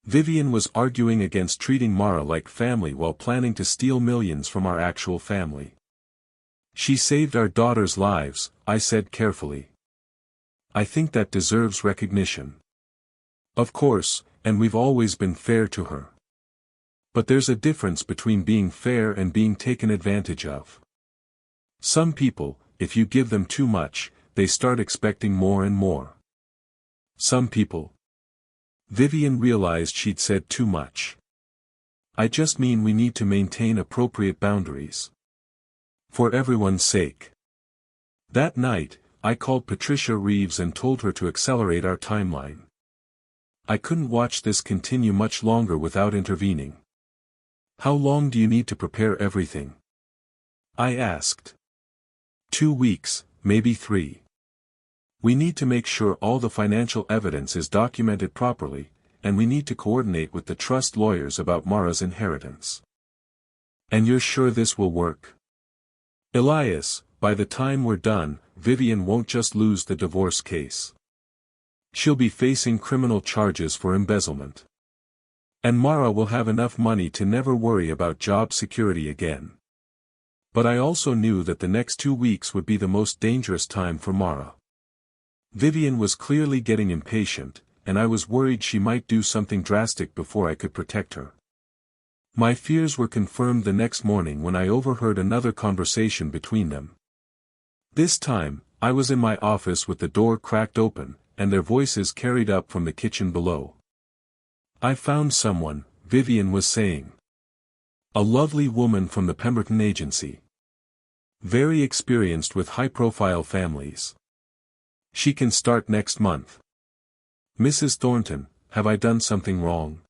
Vivian was arguing against treating Mara like family while planning to steal millions from our actual family. "She saved our daughters' lives," I said carefully. "I think that deserves recognition. Of course, and we've always been fair to her. But there's a difference between being fair and being taken advantage of. Some people, if you give them too much, they start expecting more and more. Some people." Vivian realized she'd said too much. "I just mean we need to maintain appropriate boundaries. For everyone's sake." That night, I called Patricia Reeves and told her to accelerate our timeline. I couldn't watch this continue much longer without intervening. "How long do you need to prepare everything?" I asked. 2 weeks, maybe 3. We need to make sure all the financial evidence is documented properly, and we need to coordinate with the trust lawyers about Mara's inheritance." "And you're sure this will work?" "Elias, by the time we're done, Vivian won't just lose the divorce case. She'll be facing criminal charges for embezzlement. And Mara will have enough money to never worry about job security again. But I also knew that the next 2 weeks would be the most dangerous time for Mara. Vivian was clearly getting impatient, and I was worried she might do something drastic before I could protect her. My fears were confirmed the next morning when I overheard another conversation between them. This time, I was in my office with the door cracked open, and their voices carried up from the kitchen below. "I found someone," Vivian was saying. "A lovely woman from the Pemberton agency. Very experienced with high-profile families. She can start next month." "Mrs. Thornton, have I done something wrong?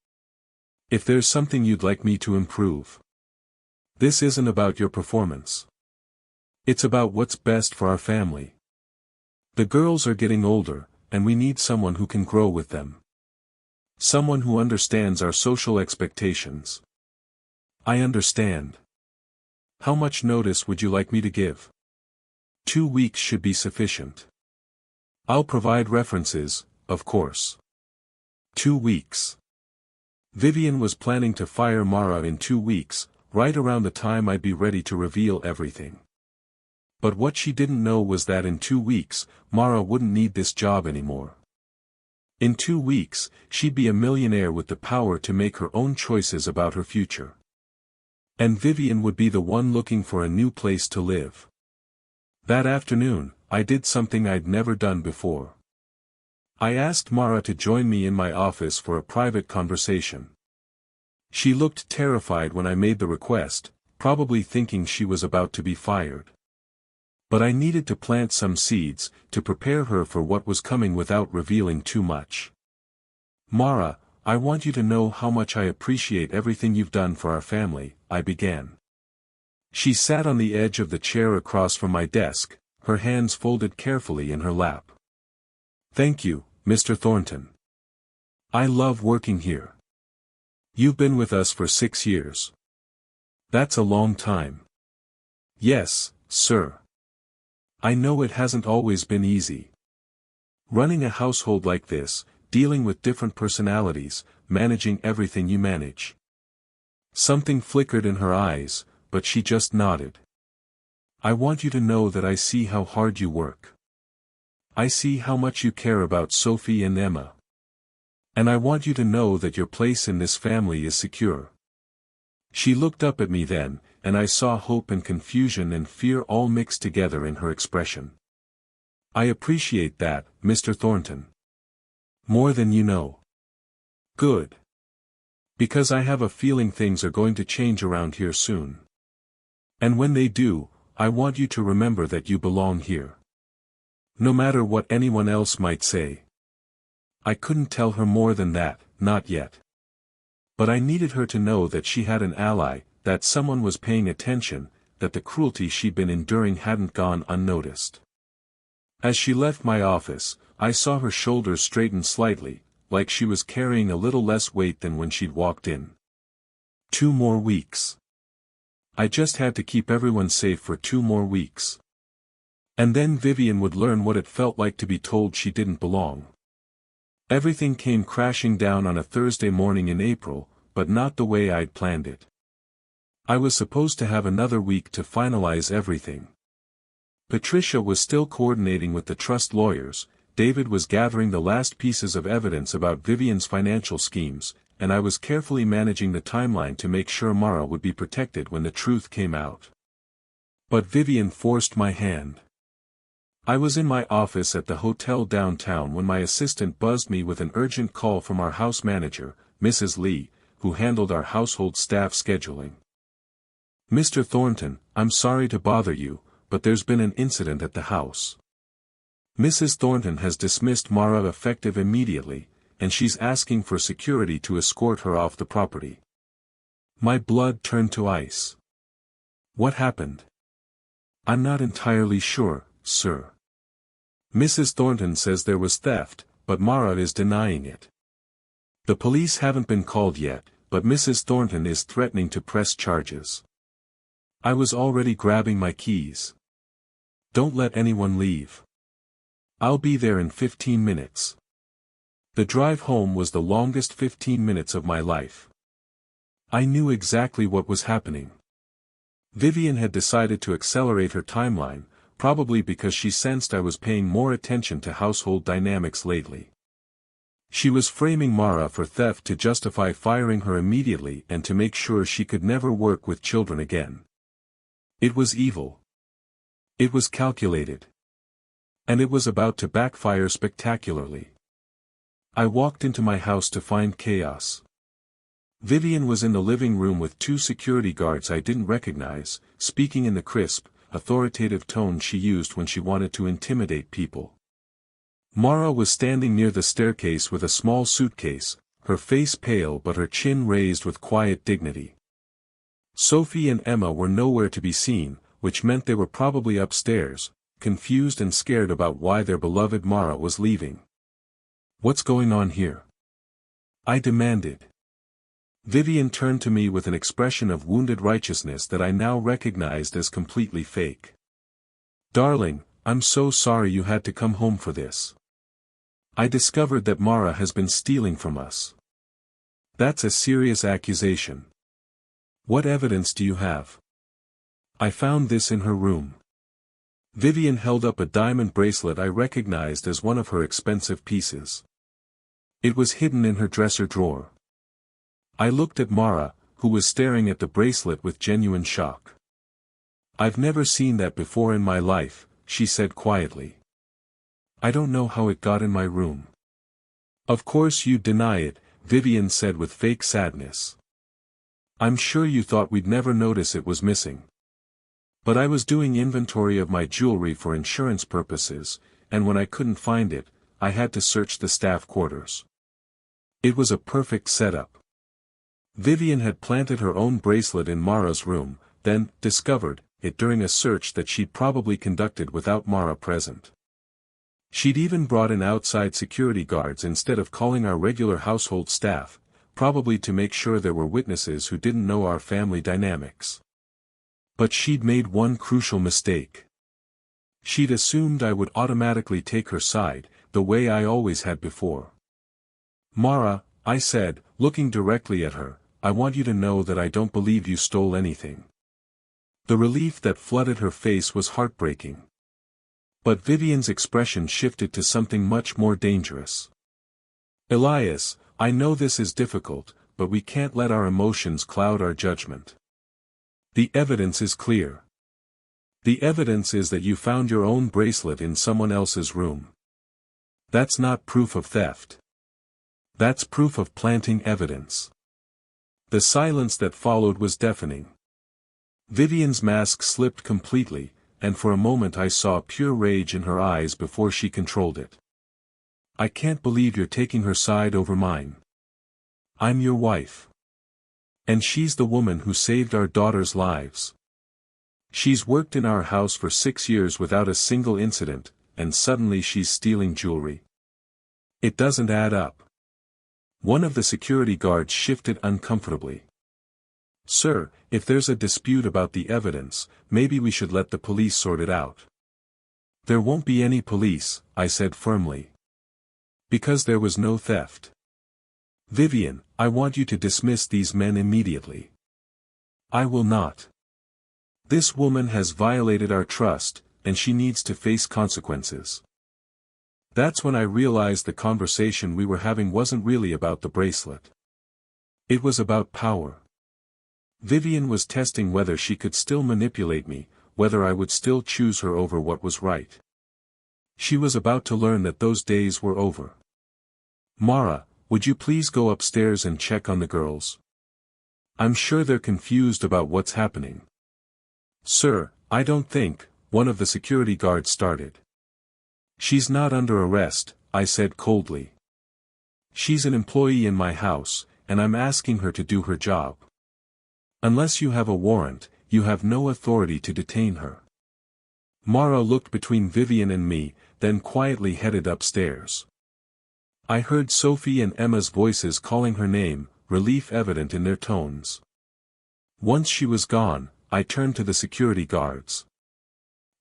If there's something you'd like me to improve. This isn't about your performance. It's about what's best for our family. The girls are getting older, and we need someone who can grow with them. Someone who understands our social expectations." "I understand. How much notice would you like me to give?" 2 weeks should be sufficient. I'll provide references, of course. 2 weeks. Vivian was planning to fire Mara in 2 weeks, right around the time I'd be ready to reveal everything. But what she didn't know was that in 2 weeks, Mara wouldn't need this job anymore. In 2 weeks, she'd be a millionaire with the power to make her own choices about her future. And Vivian would be the one looking for a new place to live. That afternoon, I did something I'd never done before. I asked Mara to join me in my office for a private conversation. She looked terrified when I made the request, probably thinking she was about to be fired. But I needed to plant some seeds, to prepare her for what was coming without revealing too much. "Mara, I want you to know how much I appreciate everything you've done for our family," I began. She sat on the edge of the chair across from my desk, her hands folded carefully in her lap. "Thank you, Mr. Thornton. I love working here. You've been with us for 6 years. That's a long time." "Yes, sir. I know it hasn't always been easy. Running a household like this, dealing with different personalities, managing everything you manage." Something flickered in her eyes, but she just nodded. "I want you to know that I see how hard you work. I see how much you care about Sophie and Emma. And I want you to know that your place in this family is secure." She looked up at me then, and I saw hope and confusion and fear all mixed together in her expression. "I appreciate that, Mr. Thornton. More than you know." "Good. Because I have a feeling things are going to change around here soon. And when they do, I want you to remember that you belong here. No matter what anyone else might say." I couldn't tell her more than that, not yet. But I needed her to know that she had an ally, that someone was paying attention, that the cruelty she'd been enduring hadn't gone unnoticed. As she left my office, I saw her shoulders straighten slightly, like she was carrying a little less weight than when she'd walked in. 2 more weeks. I just had to keep everyone safe for 2 more weeks. And then Vivian would learn what it felt like to be told she didn't belong. Everything came crashing down on a Thursday morning in April, but not the way I'd planned it. I was supposed to have another week to finalize everything. Patricia was still coordinating with the trust lawyers, David was gathering the last pieces of evidence about Vivian's financial schemes, and I was carefully managing the timeline to make sure Mara would be protected when the truth came out. But Vivian forced my hand. I was in my office at the hotel downtown when my assistant buzzed me with an urgent call from our house manager, Mrs. Lee, who handled our household staff scheduling. "Mr. Thornton, I'm sorry to bother you, but there's been an incident at the house. Mrs. Thornton has dismissed Mara effective immediately, and she's asking for security to escort her off the property." My blood turned to ice. "What happened?" "I'm not entirely sure, sir. Mrs. Thornton says there was theft, but Mara is denying it. The police haven't been called yet, but Mrs. Thornton is threatening to press charges." I was already grabbing my keys. "Don't let anyone leave. I'll be there in 15 minutes. The drive home was the longest 15 minutes of my life. I knew exactly what was happening. Vivian had decided to accelerate her timeline, probably because she sensed I was paying more attention to household dynamics lately. She was framing Mara for theft to justify firing her immediately and to make sure she could never work with children again. It was evil. It was calculated. And it was about to backfire spectacularly. I walked into my house to find chaos. Vivian was in the living room with two security guards I didn't recognize, speaking in the crisp, authoritative tone she used when she wanted to intimidate people. Mara was standing near the staircase with a small suitcase, her face pale but her chin raised with quiet dignity. Sophie and Emma were nowhere to be seen, which meant they were probably upstairs, confused and scared about why their beloved Mara was leaving. "What's going on here?" I demanded. Vivian turned to me with an expression of wounded righteousness that I now recognized as completely fake. "Darling, I'm so sorry you had to come home for this. I discovered that Mara has been stealing from us. That's a serious accusation. What evidence do you have?" "I found this in her room." Vivian held up a diamond bracelet I recognized as one of her expensive pieces. It was hidden in her dresser drawer. I looked at Mara, who was staring at the bracelet with genuine shock. "I've never seen that before in my life," she said quietly. "I don't know how it got in my room." "Of course you deny it," Vivian said with fake sadness. "I'm sure you thought we'd never notice it was missing. But I was doing inventory of my jewelry for insurance purposes, and when I couldn't find it, I had to search the staff quarters. It was a perfect setup." Vivian had planted her own bracelet in Mara's room, then discovered it during a search that she'd probably conducted without Mara present. She'd even brought in outside security guards instead of calling our regular household staff, probably to make sure there were witnesses who didn't know our family dynamics. But she'd made one crucial mistake. She'd assumed I would automatically take her side, the way I always had before. "Mara," I said, looking directly at her, "I want you to know that I don't believe you stole anything." The relief that flooded her face was heartbreaking. But Vivian's expression shifted to something much more dangerous. "Elias, I know this is difficult, but we can't let our emotions cloud our judgment. The evidence is clear. The evidence is that you found your own bracelet in someone else's room. That's not proof of theft. That's proof of planting evidence." The silence that followed was deafening. Vivian's mask slipped completely, and for a moment I saw pure rage in her eyes before she controlled it. "I can't believe you're taking her side over mine. I'm your wife. And she's the woman who saved our daughters' lives. She's worked in our house for 6 years without a single incident, and suddenly she's stealing jewelry. It doesn't add up." One of the security guards shifted uncomfortably. "Sir, if there's a dispute about the evidence, maybe we should let the police sort it out." "There won't be any police," I said firmly. "Because there was no theft. Vivian, I want you to dismiss these men immediately." "I will not. This woman has violated our trust, and she needs to face consequences." That's when I realized the conversation we were having wasn't really about the bracelet. It was about power. Vivian was testing whether she could still manipulate me, whether I would still choose her over what was right. She was about to learn that those days were over. "Mara, would you please go upstairs and check on the girls? I'm sure they're confused about what's happening." "Sir, I don't think," one of the security guards started. "She's not under arrest," I said coldly. "She's an employee in my house, and I'm asking her to do her job. Unless you have a warrant, you have no authority to detain her." Mara looked between Vivian and me, then quietly headed upstairs. I heard Sophie and Emma's voices calling her name, relief evident in their tones. Once she was gone, I turned to the security guards.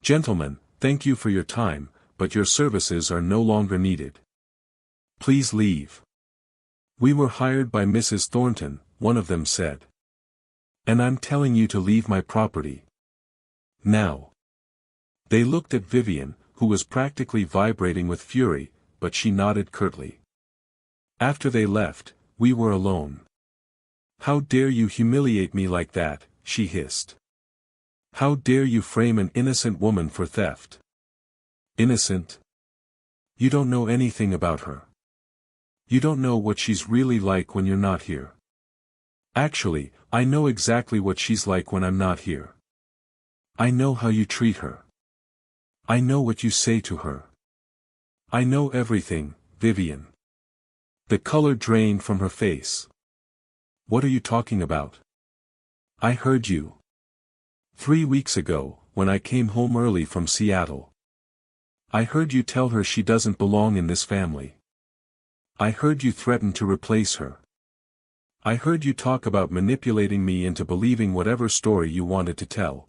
"Gentlemen, thank you for your time, but your services are no longer needed. Please leave." "We were hired by Mrs. Thornton," one of them said. And I'm telling you to leave my property. Now. They looked at Vivian, who was practically vibrating with fury, but she nodded curtly. After they left, we were alone. How dare you humiliate me like that, she hissed. How dare you frame an innocent woman for theft? Innocent? You don't know anything about her. You don't know what she's really like when you're not here. Actually, I know exactly what she's like when I'm not here. I know how you treat her. I know what you say to her. I know everything, Vivian. The color drained from her face. What are you talking about? I heard you. 3 weeks ago, when I came home early from Seattle. I heard you tell her she doesn't belong in this family. I heard you threaten to replace her. I heard you talk about manipulating me into believing whatever story you wanted to tell.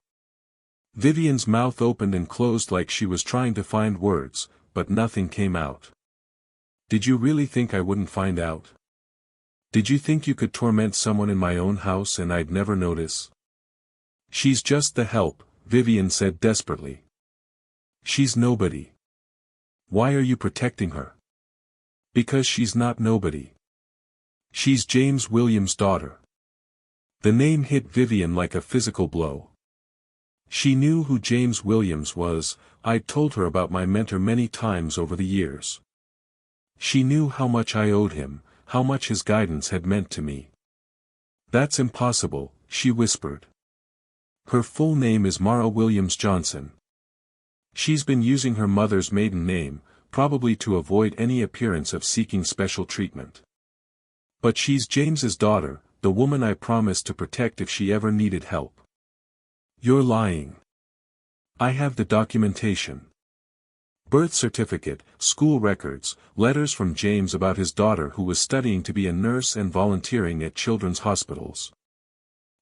Vivian's mouth opened and closed like she was trying to find words, but nothing came out. Did you really think I wouldn't find out? Did you think you could torment someone in my own house and I'd never notice? She's just the help, Vivian said desperately. She's nobody. Why are you protecting her? Because she's not nobody. She's James Williams' daughter. The name hit Vivian like a physical blow. She knew who James Williams was. I'd told her about my mentor many times over the years. She knew how much I owed him, how much his guidance had meant to me. That's impossible, she whispered. Her full name is Mara Williams Johnson. She's been using her mother's maiden name, probably to avoid any appearance of seeking special treatment. But she's James's daughter, the woman I promised to protect if she ever needed help. You're lying. I have the documentation. Birth certificate, school records, letters from James about his daughter who was studying to be a nurse and volunteering at children's hospitals.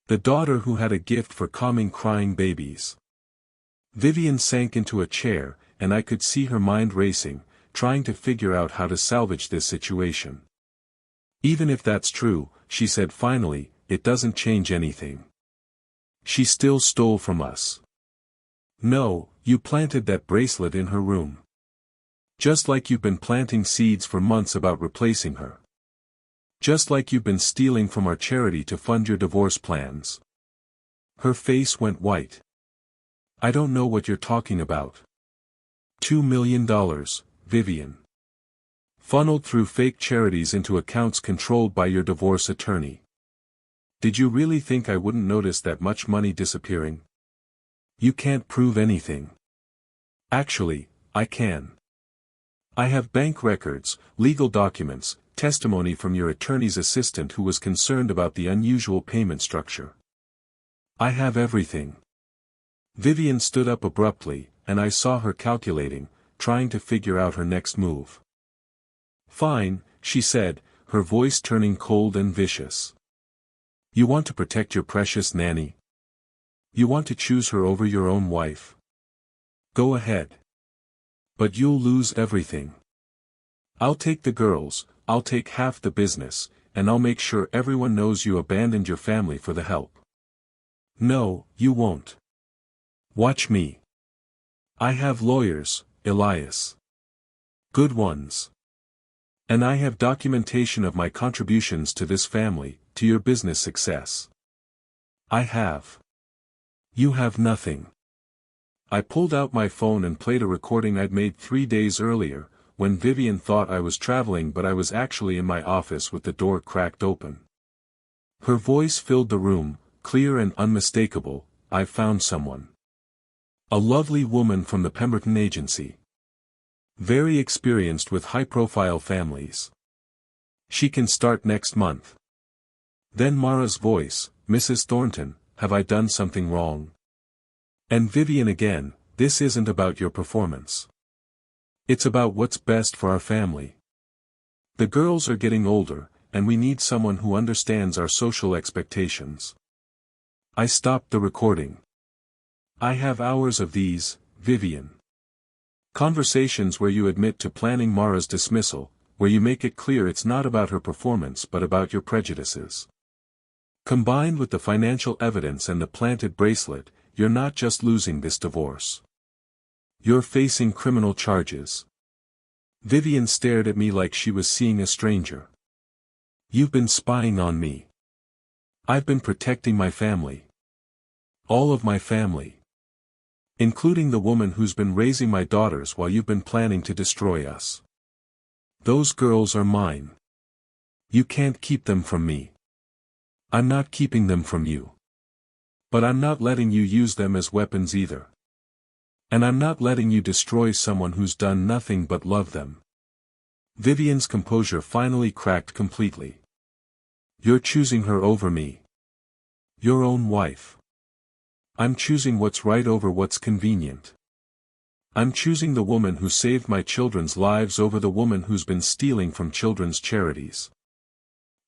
The daughter who had a gift for calming crying babies. Vivian sank into a chair, and I could see her mind racing, trying to figure out how to salvage this situation. Even if that's true, she said finally, it doesn't change anything. She still stole from us. No, you planted that bracelet in her room. Just like you've been planting seeds for months about replacing her. Just like you've been stealing from our charity to fund your divorce plans. Her face went white. I don't know what you're talking about. $2 million, Vivian. Funneled through fake charities into accounts controlled by your divorce attorney. Did you really think I wouldn't notice that much money disappearing? You can't prove anything. Actually, I can. I have bank records, legal documents, testimony from your attorney's assistant who was concerned about the unusual payment structure. I have everything. Vivian stood up abruptly, and I saw her calculating, trying to figure out her next move. Fine, she said, her voice turning cold and vicious. You want to protect your precious Nanny? You want to choose her over your own wife? Go ahead. But you'll lose everything. I'll take the girls, I'll take half the business, and I'll make sure everyone knows you abandoned your family for the help. No, you won't. Watch me. I have lawyers, Elias. Good ones. And I have documentation of my contributions to this family, to your business success. I have. You have nothing. I pulled out my phone and played a recording I'd made 3 days earlier, when Vivian thought I was traveling but I was actually in my office with the door cracked open. Her voice filled the room, clear and unmistakable. I found someone. A lovely woman from the Pemberton agency. Very experienced with high-profile families. She can start next month. Then Mara's voice, Mrs. Thornton, have I done something wrong? And Vivian again, this isn't about your performance. It's about what's best for our family. The girls are getting older, and we need someone who understands our social expectations. I stopped the recording. I have hours of these, Vivian. Conversations where you admit to planning Mara's dismissal, where you make it clear it's not about her performance but about your prejudices. Combined with the financial evidence and the planted bracelet, you're not just losing this divorce. You're facing criminal charges. Vivian stared at me like she was seeing a stranger. You've been spying on me. I've been protecting my family. All of my family. Including the woman who's been raising my daughters while you've been planning to destroy us. Those girls are mine. You can't keep them from me. I'm not keeping them from you. But I'm not letting you use them as weapons either. And I'm not letting you destroy someone who's done nothing but love them. Vivian's composure finally cracked completely. You're choosing her over me. Your own wife. I'm choosing what's right over what's convenient. I'm choosing the woman who saved my children's lives over the woman who's been stealing from children's charities.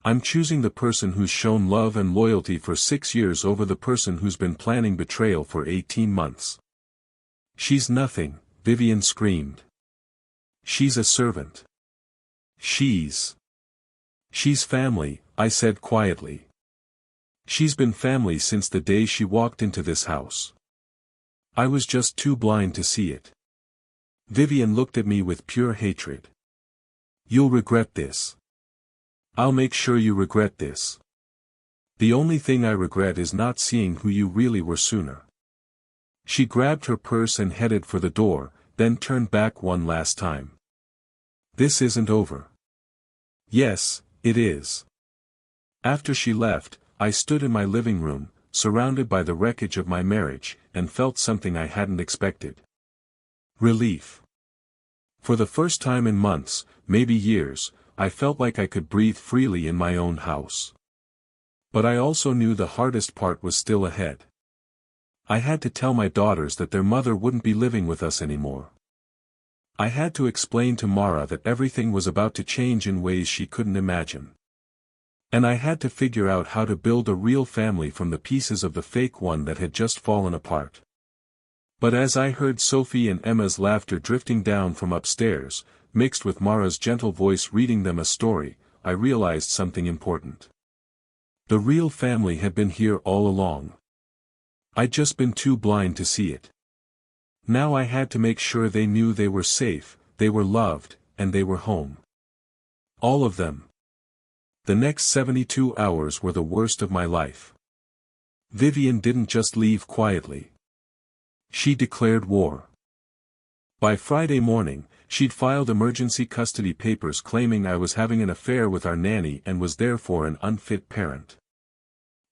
I'm choosing the person who's shown love and loyalty for 6 years over the person who's been planning betrayal for 18 months. She's nothing, Vivian screamed. She's a servant. She's family, I said quietly. She's been family since the day she walked into this house. I was just too blind to see it. Vivian looked at me with pure hatred. You'll regret this. I'll make sure you regret this. The only thing I regret is not seeing who you really were sooner. She grabbed her purse and headed for the door, then turned back one last time. This isn't over. Yes, it is. After she left, I stood in my living room, surrounded by the wreckage of my marriage, and felt something I hadn't expected. Relief. For the first time in months, maybe years, I felt like I could breathe freely in my own house. But I also knew the hardest part was still ahead. I had to tell my daughters that their mother wouldn't be living with us anymore. I had to explain to Mara that everything was about to change in ways she couldn't imagine. And I had to figure out how to build a real family from the pieces of the fake one that had just fallen apart. But as I heard Sophie and Emma's laughter drifting down from upstairs, mixed with Mara's gentle voice reading them a story, I realized something important. The real family had been here all along. I'd just been too blind to see it. Now I had to make sure they knew they were safe, they were loved, and they were home. All of them. The next 72 hours were the worst of my life. Vivian didn't just leave quietly. She declared war. By Friday morning, she'd filed emergency custody papers claiming I was having an affair with our nanny and was therefore an unfit parent.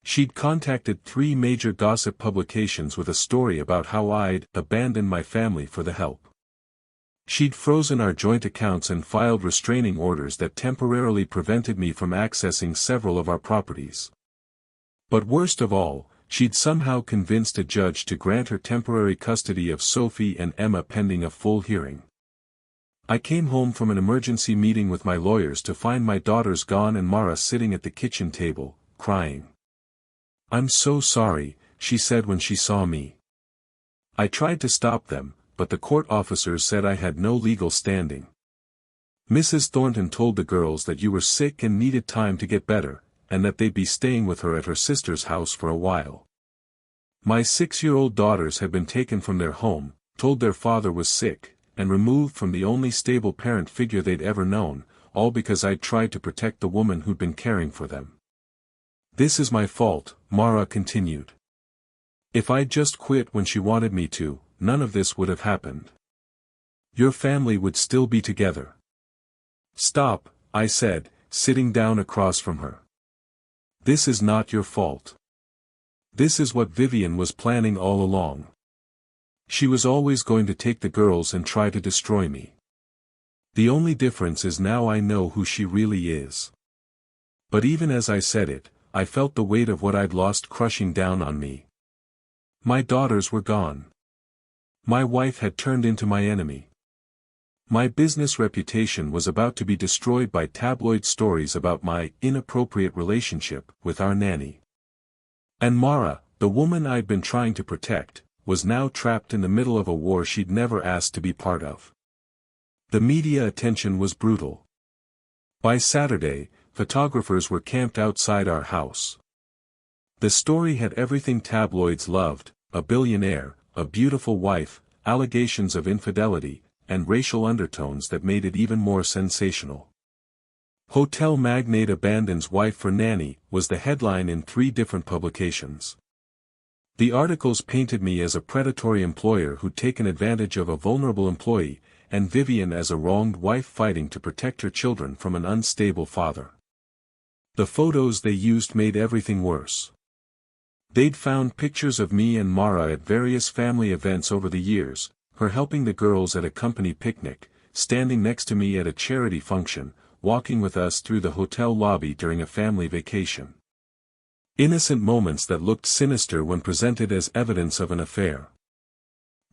She'd contacted 3 major gossip publications with a story about how I'd abandoned my family for the help. She'd frozen our joint accounts and filed restraining orders that temporarily prevented me from accessing several of our properties. But worst of all, she'd somehow convinced a judge to grant her temporary custody of Sophie and Emma pending a full hearing. I came home from an emergency meeting with my lawyers to find my daughters gone and Mara sitting at the kitchen table, crying. "I'm so sorry," she said when she saw me. I tried to stop them, but the court officers said I had no legal standing. Mrs. Thornton told the girls that you were sick and needed time to get better, and that they'd be staying with her at her sister's house for a while. My 6-year-old daughters had been taken from their home, told their father was sick, and removed from the only stable parent figure they'd ever known, all because I'd tried to protect the woman who'd been caring for them. "This is my fault," Mara continued. "If I'd just quit when she wanted me to, none of this would have happened. Your family would still be together." "Stop," I said, sitting down across from her. "This is not your fault. This is what Vivian was planning all along. She was always going to take the girls and try to destroy me. The only difference is now I know who she really is." But even as I said it, I felt the weight of what I'd lost crushing down on me. My daughters were gone. My wife had turned into my enemy. My business reputation was about to be destroyed by tabloid stories about my inappropriate relationship with our nanny. And Mara, the woman I'd been trying to protect, was now trapped in the middle of a war she'd never asked to be part of. The media attention was brutal. By Saturday, photographers were camped outside our house. The story had everything tabloids loved: a billionaire, a beautiful wife, allegations of infidelity, and racial undertones that made it even more sensational. "Hotel magnate abandons wife for nanny" was the headline in 3 different publications. The articles painted me as a predatory employer who'd taken advantage of a vulnerable employee, and Vivian as a wronged wife fighting to protect her children from an unstable father. The photos they used made everything worse. They'd found pictures of me and Mara at various family events over the years, her helping the girls at a company picnic, standing next to me at a charity function, walking with us through the hotel lobby during a family vacation. Innocent moments that looked sinister when presented as evidence of an affair.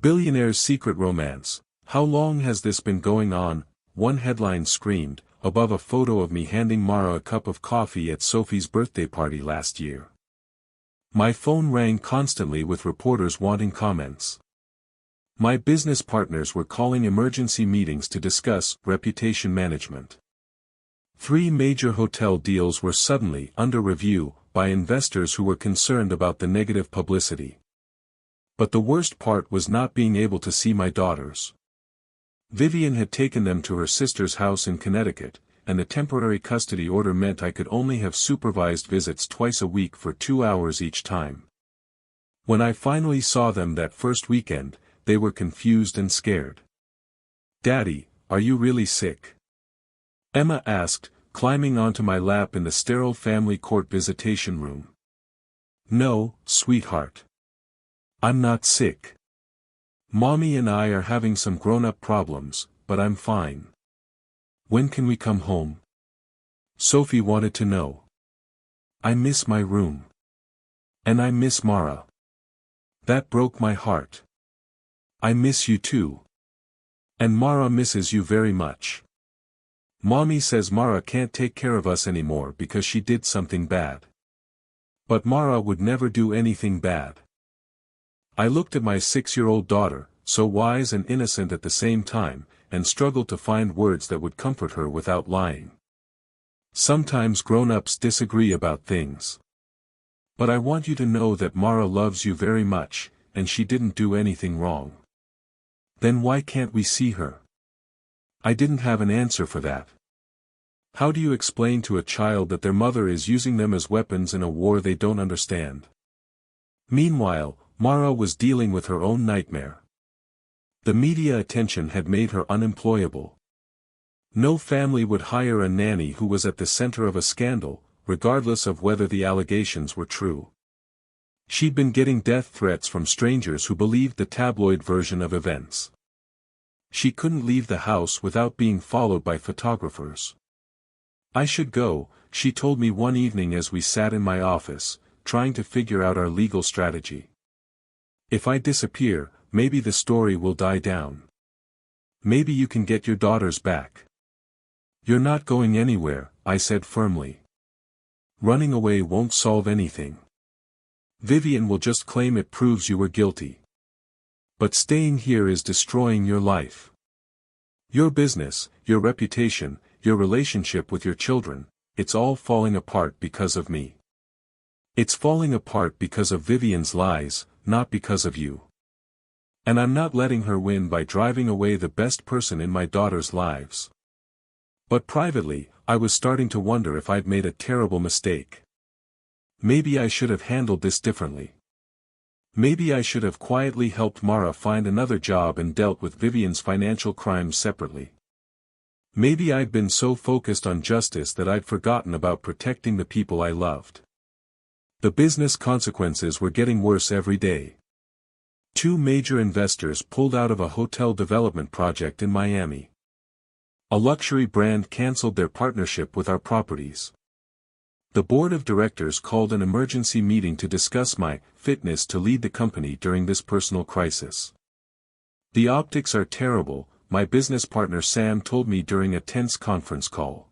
"Billionaire's secret romance. How long has this been going on?" one headline screamed, above a photo of me handing Mara a cup of coffee at Sophie's birthday party last year. My phone rang constantly with reporters wanting comments. My business partners were calling emergency meetings to discuss reputation management. 3 major hotel deals were suddenly under review by investors who were concerned about the negative publicity. But the worst part was not being able to see my daughters. Vivian had taken them to her sister's house in Connecticut, and the temporary custody order meant I could only have supervised visits twice a week for 2 hours each time. When I finally saw them that first weekend, they were confused and scared. "Daddy, are you really sick?" Emma asked, climbing onto my lap in the sterile family court visitation room. "No, sweetheart. I'm not sick. Mommy and I are having some grown-up problems, but I'm fine. When can we come home?" Sophie wanted to know. "I miss my room. And I miss Mara. That broke my heart. I miss you too. And Mara misses you very much. Mommy says Mara can't take care of us anymore because she did something bad. But Mara would never do anything bad." I looked at my 6-year-old daughter, so wise and innocent at the same time, and struggled to find words that would comfort her without lying. Sometimes grown-ups disagree about things. "But I want you to know that Mara loves you very much, and she didn't do anything wrong." "Then why can't we see her?" I didn't have an answer for that. How do you explain to a child that their mother is using them as weapons in a war they don't understand? Meanwhile, Mara was dealing with her own nightmare. The media attention had made her unemployable. No family would hire a nanny who was at the center of a scandal, regardless of whether the allegations were true. She'd been getting death threats from strangers who believed the tabloid version of events. She couldn't leave the house without being followed by photographers. "I should go," she told me one evening as we sat in my office, trying to figure out our legal strategy. "If I disappear, maybe the story will die down. Maybe you can get your daughters back." "You're not going anywhere," I said firmly. "Running away won't solve anything. Vivian will just claim it proves you were guilty. But staying here is destroying your life. Your business, your reputation, your relationship with your children, it's all falling apart because of me. It's falling apart because of Vivian's lies, not because of you. And I'm not letting her win by driving away the best person in my daughters' lives." But privately, I was starting to wonder if I'd made a terrible mistake. Maybe I should have handled this differently. Maybe I should have quietly helped Mara find another job and dealt with Vivian's financial crimes separately. Maybe I'd been so focused on justice that I'd forgotten about protecting the people I loved. The business consequences were getting worse every day. 2 major investors pulled out of a hotel development project in Miami. A luxury brand canceled their partnership with our properties. The board of directors called an emergency meeting to discuss my fitness to lead the company during this personal crisis. "The optics are terrible," my business partner Sam told me during a tense conference call.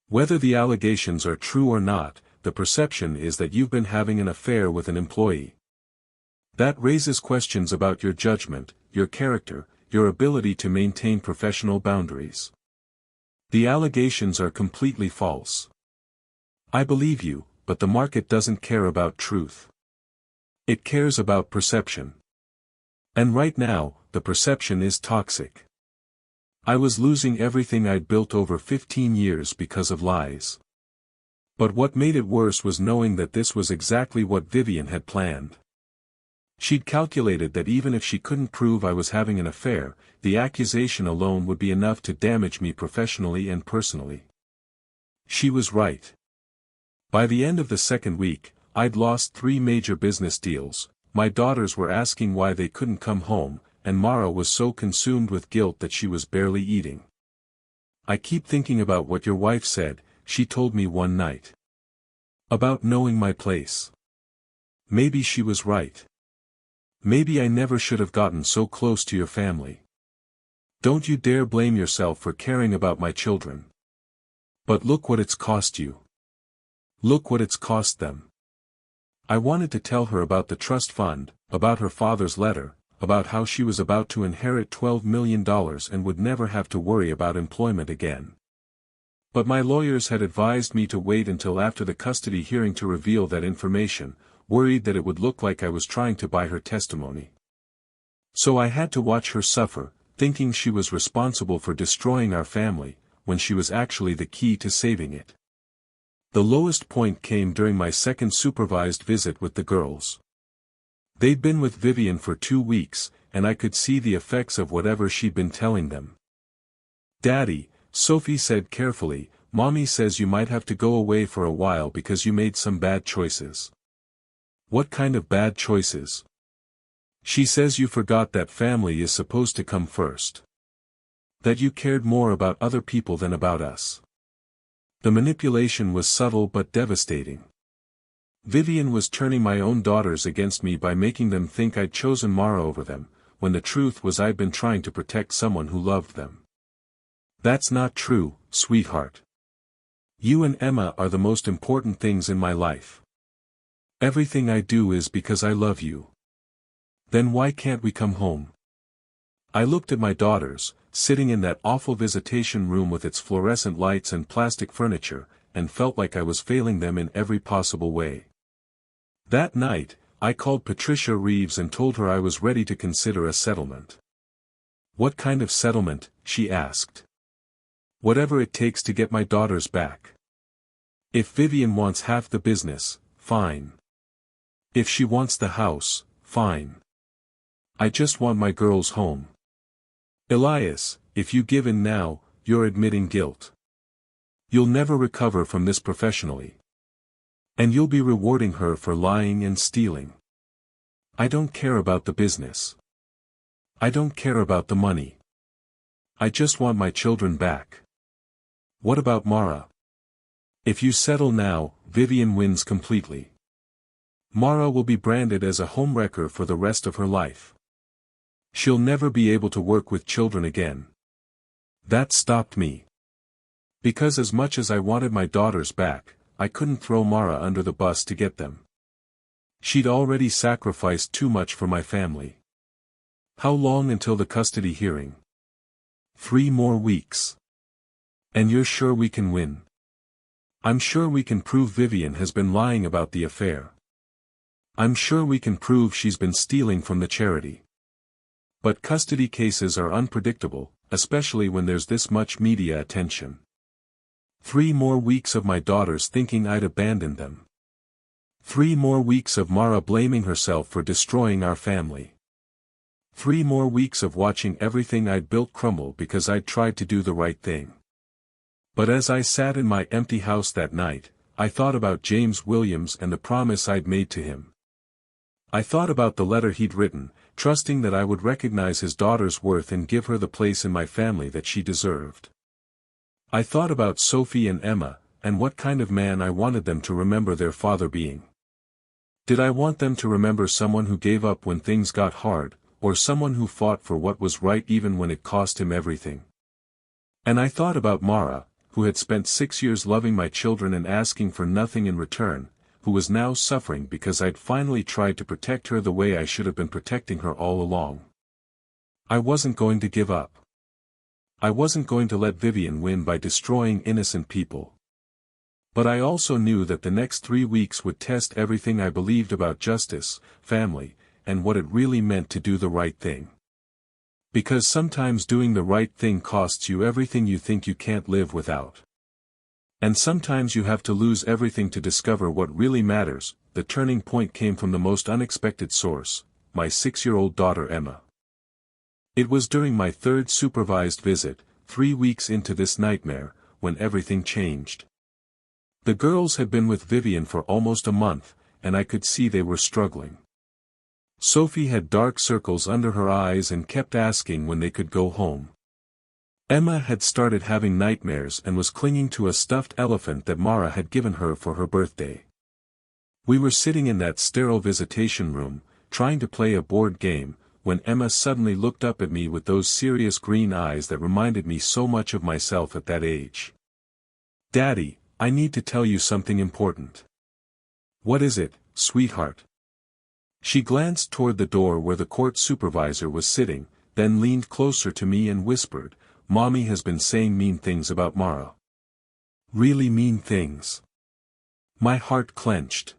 "Whether the allegations are true or not, the perception is that you've been having an affair with an employee. That raises questions about your judgment, your character, your ability to maintain professional boundaries. The allegations are completely false." "I believe you," but the market doesn't care about truth. It cares about perception. And right now, the perception is toxic. I was losing everything I'd built over 15 years because of lies. But what made it worse was knowing that this was exactly what Vivian had planned. She'd calculated that even if she couldn't prove I was having an affair, the accusation alone would be enough to damage me professionally and personally. She was right. By the end of the second week, I'd lost 3 major business deals, my daughters were asking why they couldn't come home, and Mara was so consumed with guilt that she was barely eating. I keep thinking about what your wife said, she told me one night. About knowing my place. Maybe she was right. Maybe I never should have gotten so close to your family. Don't you dare blame yourself for caring about my children. But look what it's cost you. Look what it's cost them. I wanted to tell her about the trust fund, about her father's letter, about how she was about to inherit $12 million and would never have to worry about employment again. But my lawyers had advised me to wait until after the custody hearing to reveal that information, worried that it would look like I was trying to buy her testimony. So I had to watch her suffer, thinking she was responsible for destroying our family, when she was actually the key to saving it. The lowest point came during my second supervised visit with the girls. They'd been with Vivian for 2 weeks, and I could see the effects of whatever she'd been telling them. "Daddy," Sophie said carefully, "Mommy says you might have to go away for a while because you made some bad choices." "What kind of bad choices?" "She says you forgot that family is supposed to come first. That you cared more about other people than about us." The manipulation was subtle but devastating. Vivian was turning my own daughters against me by making them think I'd chosen Mara over them, when the truth was I'd been trying to protect someone who loved them. "That's not true, sweetheart. You and Emma are the most important things in my life. Everything I do is because I love you. Then why can't we come home?" I looked at my daughters, sitting in that awful visitation room with its fluorescent lights and plastic furniture, and felt like I was failing them in every possible way. That night, I called Patricia Reeves and told her I was ready to consider a settlement. "What kind of settlement?" she asked. "Whatever it takes to get my daughters back. If Vivian wants half the business, fine. If she wants the house, fine. I just want my girls home. Elias, if you give in now, you're admitting guilt. You'll never recover from this professionally. And you'll be rewarding her for lying and stealing. I don't care about the business. I don't care about the money. I just want my children back. What about Mara? If you settle now, Vivian wins completely. Mara will be branded as a homewrecker for the rest of her life. She'll never be able to work with children again." That stopped me. Because as much as I wanted my daughters back, I couldn't throw Mara under the bus to get them. She'd already sacrificed too much for my family. How long until the custody hearing? 3 more weeks. And you're sure we can win? I'm sure we can prove Vivian has been lying about the affair. I'm sure we can prove she's been stealing from the charity. But custody cases are unpredictable, especially when there's this much media attention. 3 more weeks of my daughters thinking I'd abandoned them. 3 more weeks of Mara blaming herself for destroying our family. 3 more weeks of watching everything I'd built crumble because I'd tried to do the right thing. But as I sat in my empty house that night, I thought about James Williams and the promise I'd made to him. I thought about the letter he'd written, trusting that I would recognize his daughter's worth and give her the place in my family that she deserved. I thought about Sophie and Emma, and what kind of man I wanted them to remember their father being. Did I want them to remember someone who gave up when things got hard, or someone who fought for what was right even when it cost him everything? And I thought about Mara, who had spent 6 years loving my children and asking for nothing in return, who was now suffering because I'd finally tried to protect her the way I should have been protecting her all along. I wasn't going to give up. I wasn't going to let Vivian win by destroying innocent people. But I also knew that the next 3 weeks would test everything I believed about justice, family, and what it really meant to do the right thing. Because sometimes doing the right thing costs you everything you think you can't live without. And sometimes you have to lose everything to discover what really matters. The turning point came from the most unexpected source, my 6-year-old daughter Emma. It was during my third supervised visit, 3 weeks into this nightmare, when everything changed. The girls had been with Vivian for almost a month, and I could see they were struggling. Sophie had dark circles under her eyes and kept asking when they could go home. Emma had started having nightmares and was clinging to a stuffed elephant that Mara had given her for her birthday. We were sitting in that sterile visitation room, trying to play a board game, when Emma suddenly looked up at me with those serious green eyes that reminded me so much of myself at that age. "Daddy, I need to tell you something important." "What is it, sweetheart?" She glanced toward the door where the court supervisor was sitting, then leaned closer to me and whispered, "Mommy has been saying mean things about Mara." "Really mean things?" My heart clenched.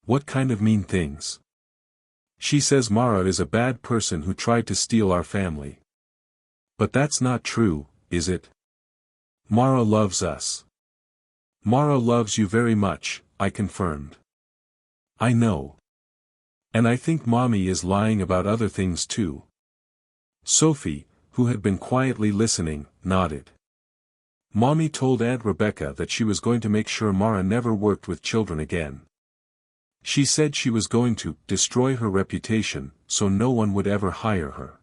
"What kind of mean things?" "She says Mara is a bad person who tried to steal our family." "But that's not true, is it? Mara loves us." "Mara loves you very much," I confirmed. "I know. And I think Mommy is lying about other things too." Sophie, who had been quietly listening, nodded. "Mommy told Aunt Rebecca that she was going to make sure Mara never worked with children again. She said she was going to destroy her reputation, so no one would ever hire her."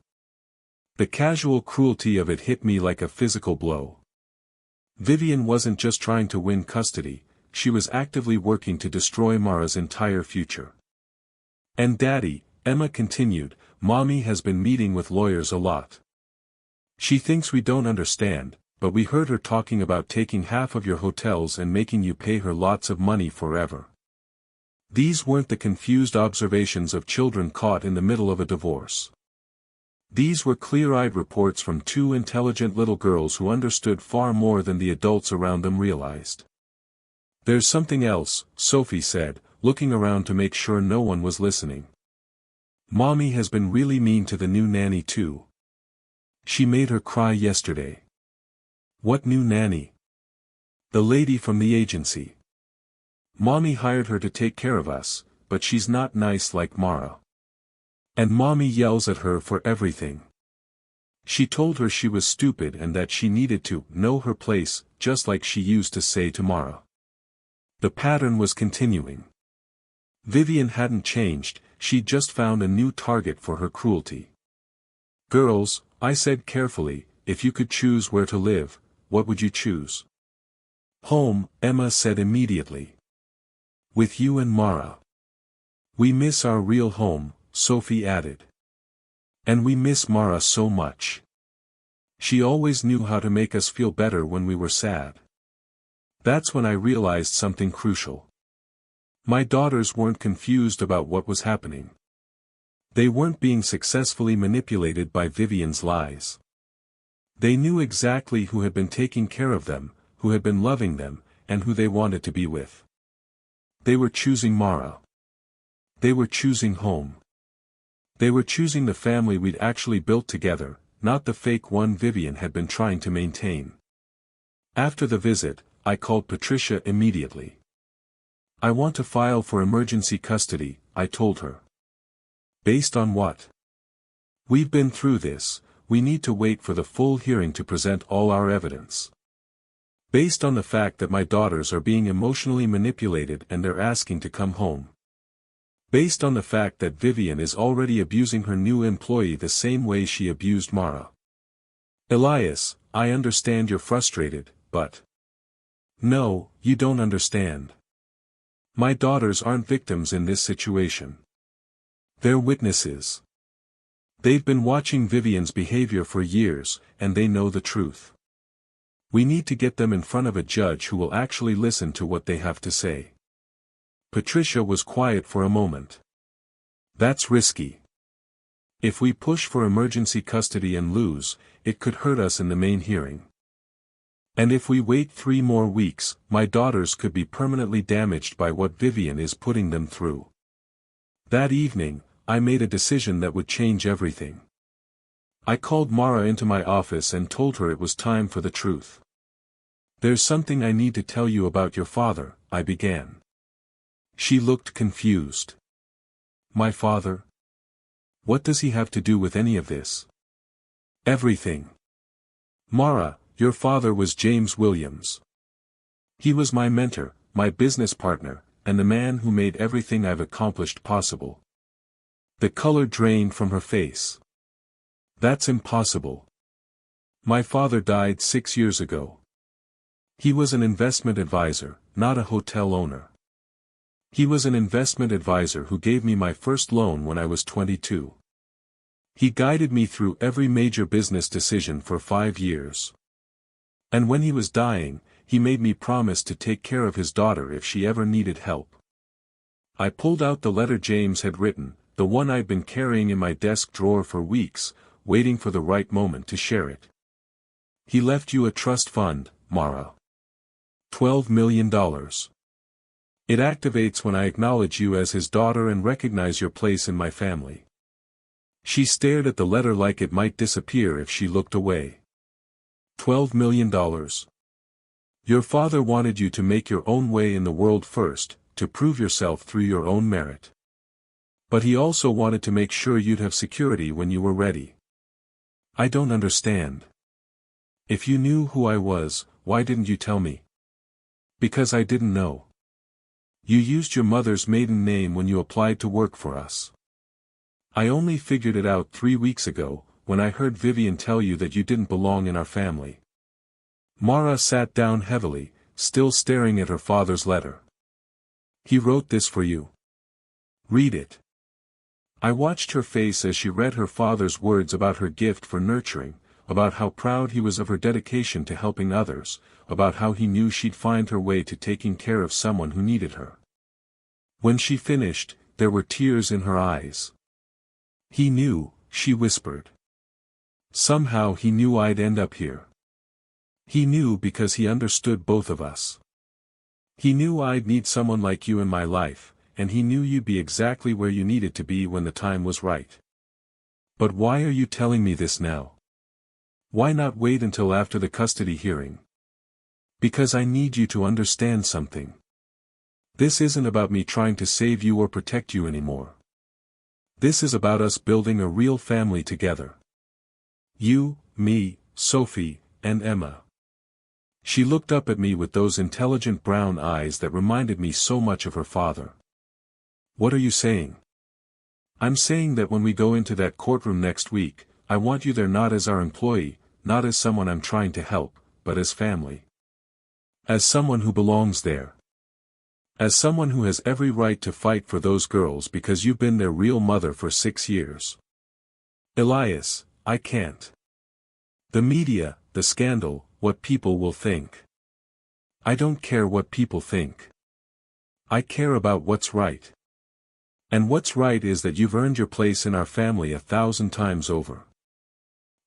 The casual cruelty of it hit me like a physical blow. Vivian wasn't just trying to win custody, she was actively working to destroy Mara's entire future. "And Daddy," Emma continued, "Mommy has been meeting with lawyers a lot. She thinks we don't understand, but we heard her talking about taking half of your hotels and making you pay her lots of money forever." These weren't the confused observations of children caught in the middle of a divorce. These were clear-eyed reports from two intelligent little girls who understood far more than the adults around them realized. "There's something else," Sophie said, looking around to make sure no one was listening. "Mommy has been really mean to the new nanny too. She made her cry yesterday." "What new nanny?" "The lady from the agency. Mommy hired her to take care of us, but she's not nice like Mara. And Mommy yells at her for everything. She told her she was stupid and that she needed to know her place, just like she used to say to Mara." The pattern was continuing. Vivian hadn't changed, she'd just found a new target for her cruelty. "Girls," I said carefully, "if you could choose where to live, what would you choose?" "Home," Emma said immediately. "With you and Mara." "We miss our real home," Sophie added. "And we miss Mara so much. She always knew how to make us feel better when we were sad." That's when I realized something crucial. My daughters weren't confused about what was happening. They weren't being successfully manipulated by Vivian's lies. They knew exactly who had been taking care of them, who had been loving them, and who they wanted to be with. They were choosing Mara. They were choosing home. They were choosing the family we'd actually built together, not the fake one Vivian had been trying to maintain. After the visit, I called Patricia immediately. "I want to file for emergency custody," I told her. "Based on what?" "We've been through this, we need to wait for the full hearing to present all our evidence. Based on the fact that my daughters are being emotionally manipulated and they're asking to come home. Based on the fact that Vivian is already abusing her new employee the same way she abused Mara." "Elias, I understand you're frustrated, but..." "No, you don't understand. My daughters aren't victims in this situation. They're witnesses. They've been watching Vivian's behavior for years, and they know the truth. We need to get them in front of a judge who will actually listen to what they have to say." Patricia was quiet for a moment. "That's risky. If we push for emergency custody and lose, it could hurt us in the main hearing." And if we wait 3 more weeks, my daughters could be permanently damaged by what Vivian is putting them through. That evening, I made a decision that would change everything. I called Mara into my office and told her it was time for the truth. "There's something I need to tell you about your father," I began. She looked confused. "My father? What does he have to do with any of this?" "Everything. Mara, your father was James Williams. He was my mentor, my business partner, and the man who made everything I've accomplished possible." The color drained from her face. "That's impossible. My father died 6 years ago. He was an investment advisor, not a hotel owner. He was an investment advisor who gave me my first loan when I was 22. He guided me through every major business decision for 5 years. And when he was dying, he made me promise to take care of his daughter if she ever needed help." I pulled out the letter James had written, the one I'd been carrying in my desk drawer for weeks, waiting for the right moment to share it. "He left you a trust fund, Mara. $12 million. It activates when I acknowledge you as his daughter and recognize your place in my family." She stared at the letter like it might disappear if she looked away. $12 million. Your father wanted you to make your own way in the world first, to prove yourself through your own merit. But he also wanted to make sure you'd have security when you were ready. I don't understand. If you knew who I was, why didn't you tell me? Because I didn't know. You used your mother's maiden name when you applied to work for us. I only figured it out 3 weeks ago, when I heard Vivian tell you that you didn't belong in our family. Mara sat down heavily, still staring at her father's letter. "He wrote this for you. Read it." I watched her face as she read her father's words about her gift for nurturing, about how proud he was of her dedication to helping others, about how he knew she'd find her way to taking care of someone who needed her. When she finished, there were tears in her eyes. "He knew," she whispered. "Somehow he knew I'd end up here. He knew because he understood both of us. He knew I'd need someone like you in my life, and he knew you'd be exactly where you needed to be when the time was right. But why are you telling me this now? Why not wait until after the custody hearing? Because I need you to understand something. This isn't about me trying to save you or protect you anymore. This is about us building a real family together. You, me, Sophie, and Emma." She looked up at me with those intelligent brown eyes that reminded me so much of her father. "What are you saying?" "I'm saying that when we go into that courtroom next week, I want you there not as our employee, not as someone I'm trying to help, but as family. As someone who belongs there. As someone who has every right to fight for those girls because you've been their real mother for 6 years. Elias, I can't. The media, the scandal, what people will think. I don't care what people think. I care about what's right. And what's right is that you've earned your place in our family 1,000 times over."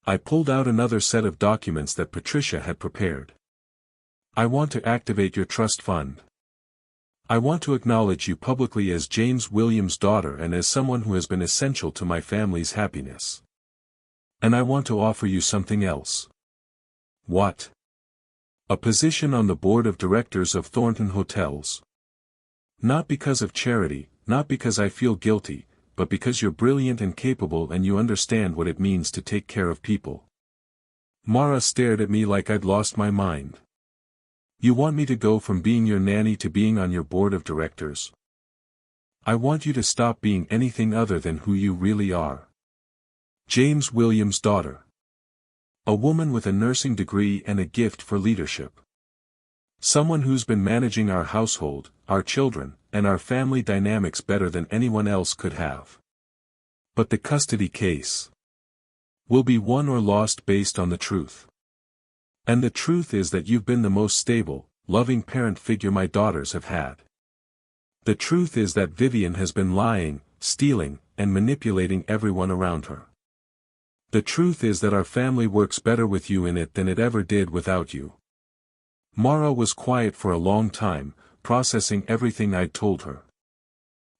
I pulled out another set of documents that Patricia had prepared. "I want to activate your trust fund. I want to acknowledge you publicly as James Williams' daughter and as someone who has been essential to my family's happiness. And I want to offer you something else." "What?" "A position on the board of directors of Thornton Hotels. Not because of charity, not because I feel guilty, but because you're brilliant and capable and you understand what it means to take care of people." Mara stared at me like I'd lost my mind. "You want me to go from being your nanny to being on your board of directors? I want you to stop being anything other than who you really are. James Williams' daughter. A woman with a nursing degree and a gift for leadership. Someone who's been managing our household, our children, and our family dynamics better than anyone else could have. But the custody case will be won or lost based on the truth. And the truth is that you've been the most stable, loving parent figure my daughters have had. The truth is that Vivian has been lying, stealing, and manipulating everyone around her. The truth is that our family works better with you in it than it ever did without you. Mara was quiet for a long time, processing everything I'd told her.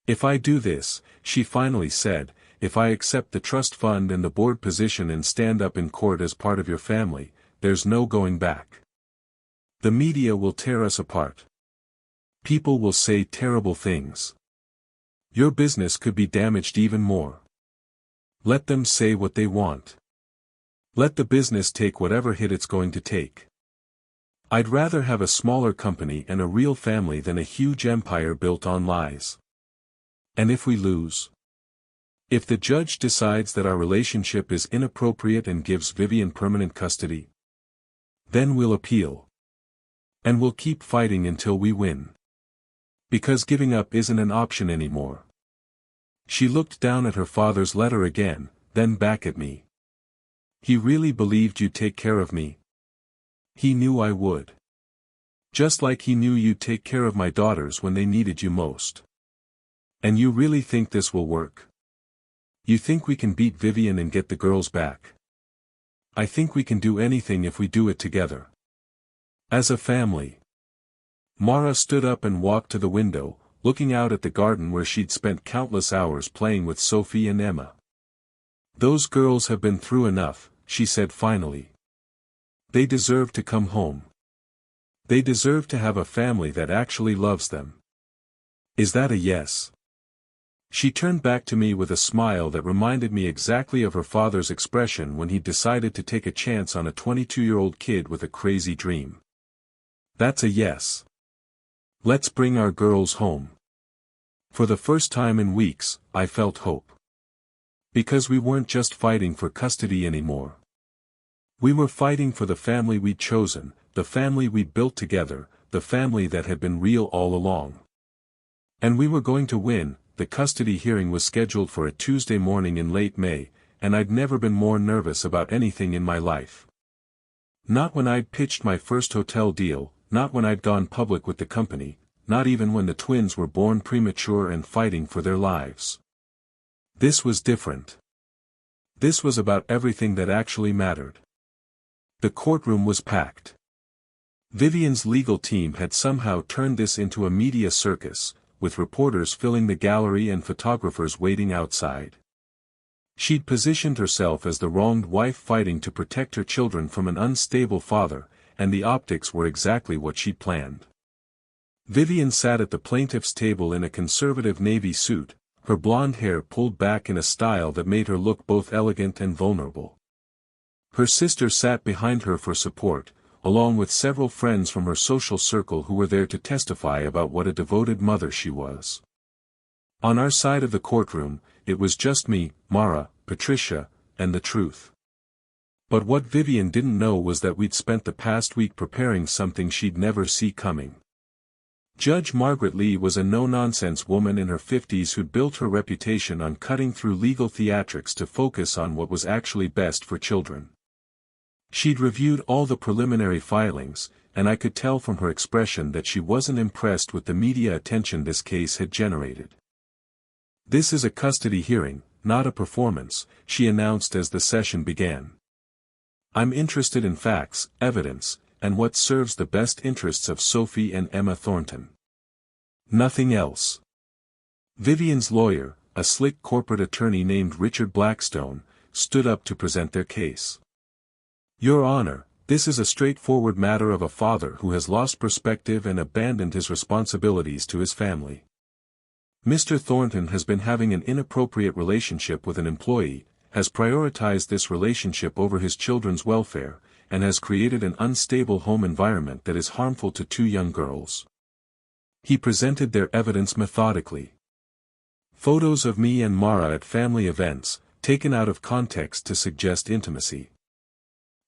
If I do this, she finally said, if I accept the trust fund and the board position and stand up in court as part of your family, there's no going back. The media will tear us apart. People will say terrible things. Your business could be damaged even more. Let them say what they want. Let the business take whatever hit it's going to take. I'd rather have a smaller company and a real family than a huge empire built on lies. And if we lose? If the judge decides that our relationship is inappropriate and gives Vivian permanent custody? Then we'll appeal. And we'll keep fighting until we win. Because giving up isn't an option anymore. She looked down at her father's letter again, then back at me. He really believed you'd take care of me? He knew I would. Just like he knew you'd take care of my daughters when they needed you most. And you really think this will work? You think we can beat Vivian and get the girls back? I think we can do anything if we do it together. As a family. Mara stood up and walked to the window, looking out at the garden where she'd spent countless hours playing with Sophie and Emma. Those girls have been through enough, she said finally. They deserve to come home. They deserve to have a family that actually loves them. Is that a yes? She turned back to me with a smile that reminded me exactly of her father's expression when he decided to take a chance on a 22-year-old kid with a crazy dream. That's a yes. Let's bring our girls home. For the first time in weeks, I felt hope. Because we weren't just fighting for custody anymore. We were fighting for the family we'd chosen, the family we'd built together, the family that had been real all along. And we were going to win. The custody hearing was scheduled for a Tuesday morning in late May, and I'd never been more nervous about anything in my life. Not when I'd pitched my first hotel deal, not when I'd gone public with the company, not even when the twins were born premature and fighting for their lives. This was different. This was about everything that actually mattered. The courtroom was packed. Vivian's legal team had somehow turned this into a media circus, with reporters filling the gallery and photographers waiting outside. She'd positioned herself as the wronged wife fighting to protect her children from an unstable father, and the optics were exactly what she'd planned. Vivian sat at the plaintiff's table in a conservative navy suit, her blonde hair pulled back in a style that made her look both elegant and vulnerable. Her sister sat behind her for support, along with several friends from her social circle who were there to testify about what a devoted mother she was. On our side of the courtroom, it was just me, Mara, Patricia, and the truth. But what Vivian didn't know was that we'd spent the past week preparing something she'd never see coming. Judge Margaret Lee was a no-nonsense woman in her 50s who'd built her reputation on cutting through legal theatrics to focus on what was actually best for children. She'd reviewed all the preliminary filings, and I could tell from her expression that she wasn't impressed with the media attention this case had generated. This is a custody hearing, not a performance, she announced as the session began. I'm interested in facts, evidence, and what serves the best interests of Sophie and Emma Thornton. Nothing else. Vivian's lawyer, a slick corporate attorney named Richard Blackstone, stood up to present their case. Your Honor, this is a straightforward matter of a father who has lost perspective and abandoned his responsibilities to his family. Mr. Thornton has been having an inappropriate relationship with an employee, has prioritized this relationship over his children's welfare, and has created an unstable home environment that is harmful to two young girls. He presented their evidence methodically. Photos of me and Mara at family events, taken out of context to suggest intimacy.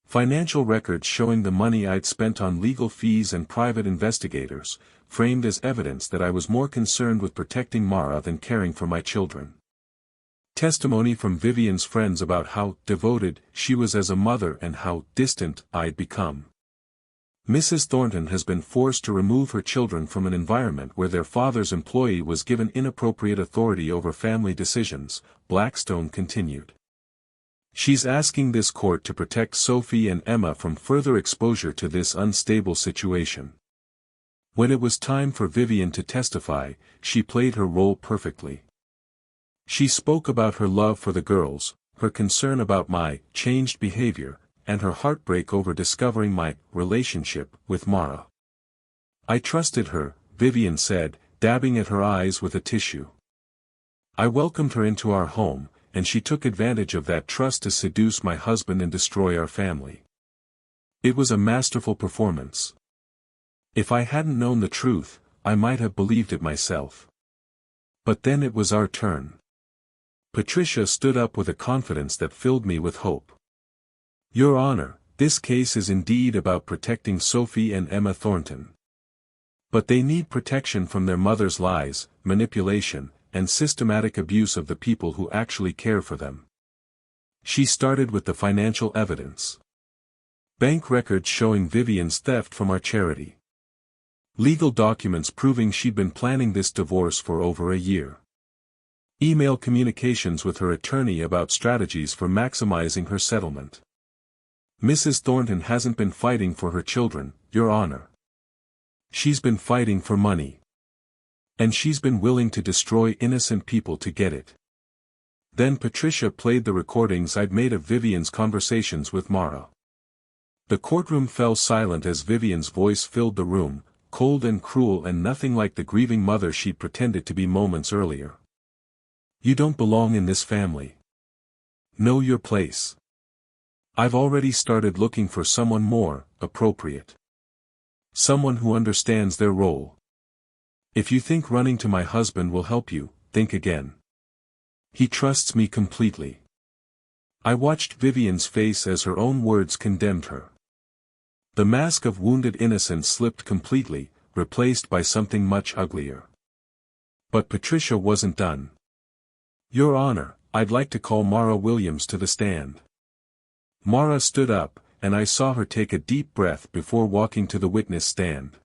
Financial records showing the money I'd spent on legal fees and private investigators, framed as evidence that I was more concerned with protecting Mara than caring for my children. Testimony from Vivian's friends about how devoted she was as a mother and how distant I'd become. Mrs. Thornton has been forced to remove her children from an environment where their father's employee was given inappropriate authority over family decisions, Blackstone continued. She's asking this court to protect Sophie and Emma from further exposure to this unstable situation. When it was time for Vivian to testify, she played her role perfectly. She spoke about her love for the girls, her concern about my changed behavior, and her heartbreak over discovering my relationship with Mara. I trusted her, Vivian said, dabbing at her eyes with a tissue. I welcomed her into our home, and she took advantage of that trust to seduce my husband and destroy our family. It was a masterful performance. If I hadn't known the truth, I might have believed it myself. But then it was our turn. Patricia stood up with a confidence that filled me with hope. Your Honor, this case is indeed about protecting Sophie and Emma Thornton. But they need protection from their mother's lies, manipulation, and systematic abuse of the people who actually care for them. She started with the financial evidence. Bank records showing Vivian's theft from our charity. Legal documents proving she'd been planning this divorce for over a year. Email communications with her attorney about strategies for maximizing her settlement. Mrs. Thornton hasn't been fighting for her children, Your Honor. She's been fighting for money. And she's been willing to destroy innocent people to get it. Then Patricia played the recordings I'd made of Vivian's conversations with Mara. The courtroom fell silent as Vivian's voice filled the room, cold and cruel and nothing like the grieving mother she'd pretended to be moments earlier. You don't belong in this family. Know your place. I've already started looking for someone more appropriate. Someone who understands their role. If you think running to my husband will help you, think again. He trusts me completely. I watched Vivian's face as her own words condemned her. The mask of wounded innocence slipped completely, replaced by something much uglier. But Patricia wasn't done. Your Honor, I'd like to call Mara Williams to the stand. Mara stood up, and I saw her take a deep breath before walking to the witness stand.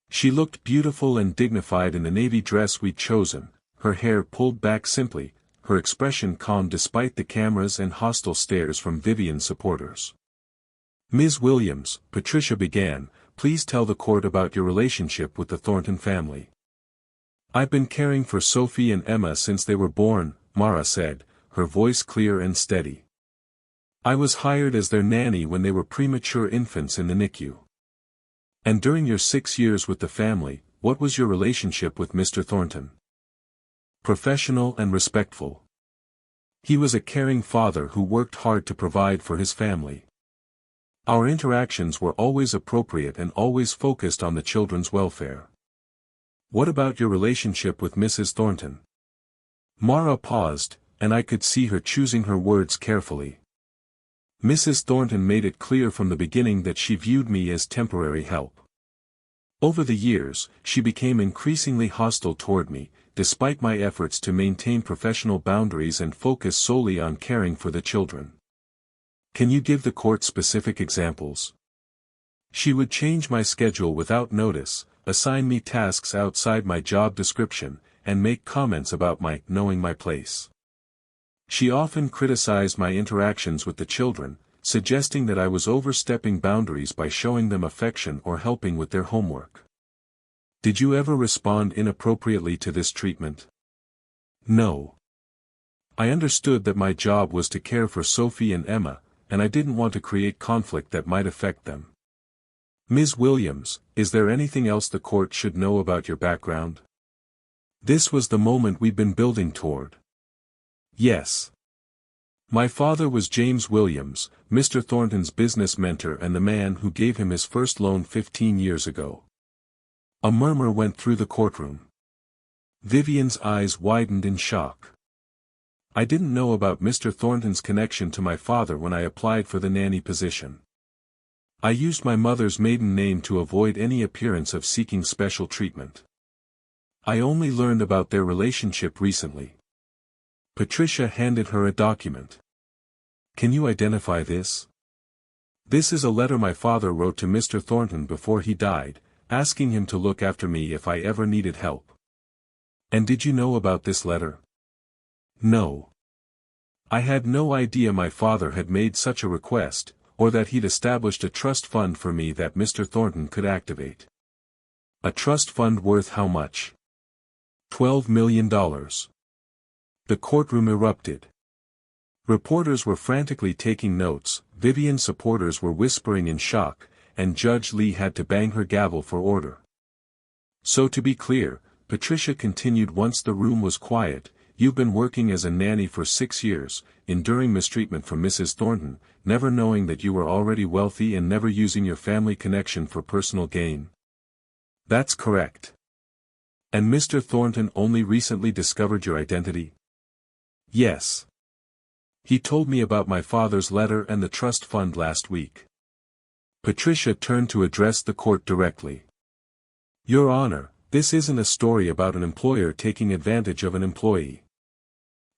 She looked beautiful and dignified in the navy dress we'd chosen, her hair pulled back simply, her expression calm despite the cameras and hostile stares from Vivian's supporters. Ms. Williams, Patricia began, please tell the court about your relationship with the Thornton family. I've been caring for Sophie and Emma since they were born, Mara said, her voice clear and steady. I was hired as their nanny when they were premature infants in the NICU. And during your 6 years with the family, what was your relationship with Mr. Thornton? Professional and respectful. He was a caring father who worked hard to provide for his family. Our interactions were always appropriate and always focused on the children's welfare. What about your relationship with Mrs. Thornton? Mara paused, and I could see her choosing her words carefully. Mrs. Thornton made it clear from the beginning that she viewed me as temporary help. Over the years, she became increasingly hostile toward me, despite my efforts to maintain professional boundaries and focus solely on caring for the children. Can you give the court specific examples? She would change my schedule without notice, assign me tasks outside my job description, and make comments about my knowing my place. She often criticized my interactions with the children, suggesting that I was overstepping boundaries by showing them affection or helping with their homework. Did you ever respond inappropriately to this treatment? No. I understood that my job was to care for Sophie and Emma, and I didn't want to create conflict that might affect them. Ms. Williams, is there anything else the court should know about your background? This was the moment we'd been building toward. Yes. My father was James Williams, Mr. Thornton's business mentor and the man who gave him his first loan 15 years ago. A murmur went through the courtroom. Vivian's eyes widened in shock. I didn't know about Mr. Thornton's connection to my father when I applied for the nanny position. I used my mother's maiden name to avoid any appearance of seeking special treatment. I only learned about their relationship recently. Patricia handed her a document. Can you identify this? This is a letter my father wrote to Mr. Thornton before he died, asking him to look after me if I ever needed help. And did you know about this letter? No. I had no idea my father had made such a request, or that he'd established a trust fund for me that Mr. Thornton could activate. A trust fund worth how much? $12 million. The courtroom erupted. Reporters were frantically taking notes, Vivian's supporters were whispering in shock, and Judge Lee had to bang her gavel for order. So to be clear, Patricia continued once the room was quiet, you've been working as a nanny for 6 years, enduring mistreatment from Mrs. Thornton, never knowing that you were already wealthy and never using your family connection for personal gain. That's correct. And Mr. Thornton only recently discovered your identity? Yes. He told me about my father's letter and the trust fund last week. Patricia turned to address the court directly. Your Honor, this isn't a story about an employer taking advantage of an employee.